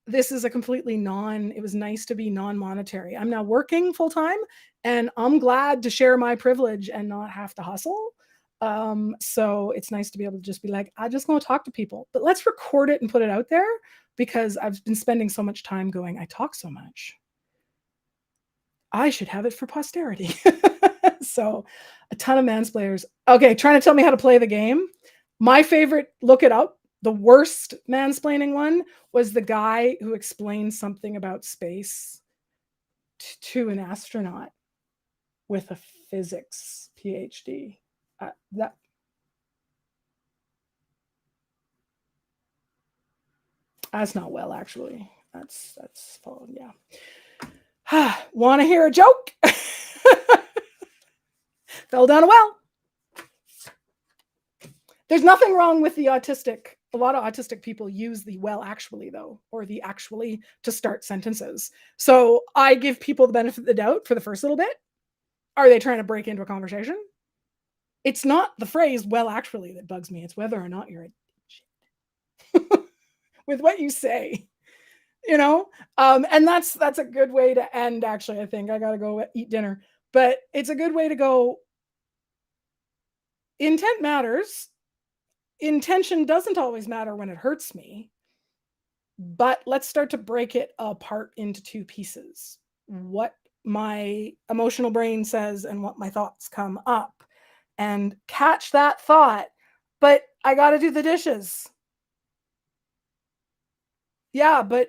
This is a completely it was nice to be non-monetary. I'm now working full time and I'm glad to share my privilege and not have to hustle. So it's nice to be able to just be like, I just want to talk to people, but let's record it and put it out there, because I've been spending so much time going, I talk so much. I should have it for posterity. So a ton of mansplainers. Okay, trying to tell me how to play the game. My favorite, look it up. The worst mansplaining one was the guy who explained something about space to an astronaut with a physics PhD. That's not well, actually. That's yeah. Want to hear a joke? Fell down a well. There's nothing wrong with the autistic. A lot of autistic people use the well actually, though, or the actually to start sentences. So I give people the benefit of the doubt for the first little bit. Are they trying to break into a conversation? It's not the phrase well actually that bugs me. It's whether or not you're a with what you say, you know? And that's a good way to end, actually. I think I got to go eat dinner, but it's a good way to go. Intent matters. Intention doesn't always matter when it hurts me, but let's start to break it apart into two pieces. What my emotional brain says and what my thoughts come up, and catch that thought, but I got to do the dishes. Yeah, but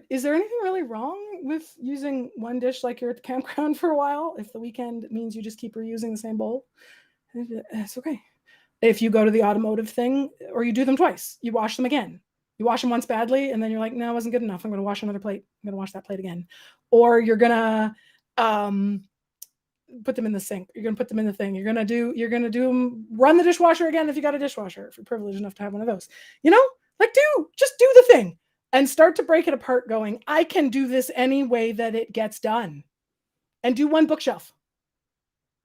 is there anything really wrong with using one dish like you're at the campground for a while? If the weekend means you just keep reusing the same bowl, it's okay. If you go to the automotive thing, or you do them twice, you wash them again. You wash them once badly, and then you're like, no, it wasn't good enough. I'm going to wash another plate. I'm going to wash that plate again. Or you're going to put them in the sink. You're going to put them in the thing. You're going to do them, run the dishwasher again if you got a dishwasher, if you're privileged enough to have one of those. Just do the thing. And start to break it apart going, I can do this any way that it gets done. And do one bookshelf.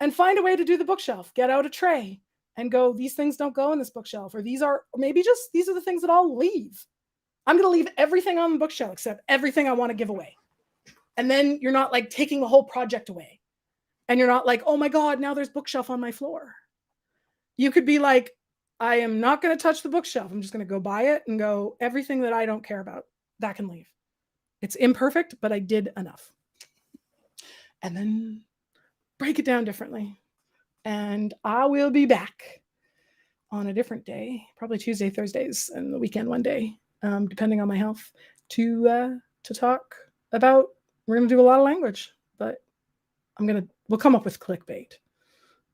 And find a way to do the bookshelf. Get out a tray and go, these things don't go in this bookshelf. Or these are the things that I'll leave. I'm going to leave everything on the bookshelf except everything I want to give away. And then you're not like taking the whole project away. And you're not like, oh my God, now there's bookshelf on my floor. You could be like, I am not going to touch the bookshelf. I'm just going to go by it and go, everything that I don't care about, that can leave. It's imperfect, but I did enough. And then break it down differently. And I will be back on a different day, probably Tuesday, Thursdays, and the weekend one day, depending on my health, to talk about, we're going to do a lot of language, but we'll come up with clickbait.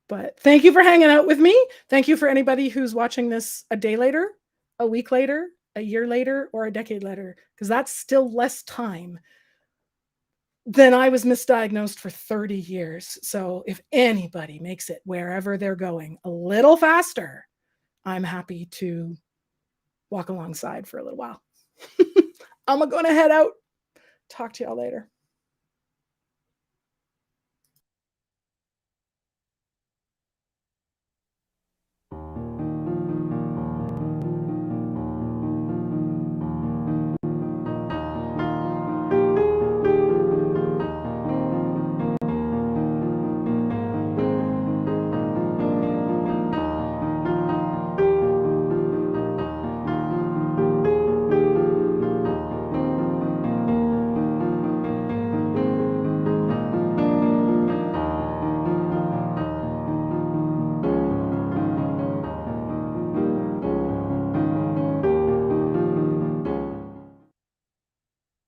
But thank you for hanging out with me. Thank you for anybody who's watching this a day later, a week later, a year later, or a decade later, because that's still less time than I was misdiagnosed for 30 years. So if anybody makes it wherever they're going a little faster, I'm happy to walk alongside for a little while. I'm going to head out. Talk to y'all later.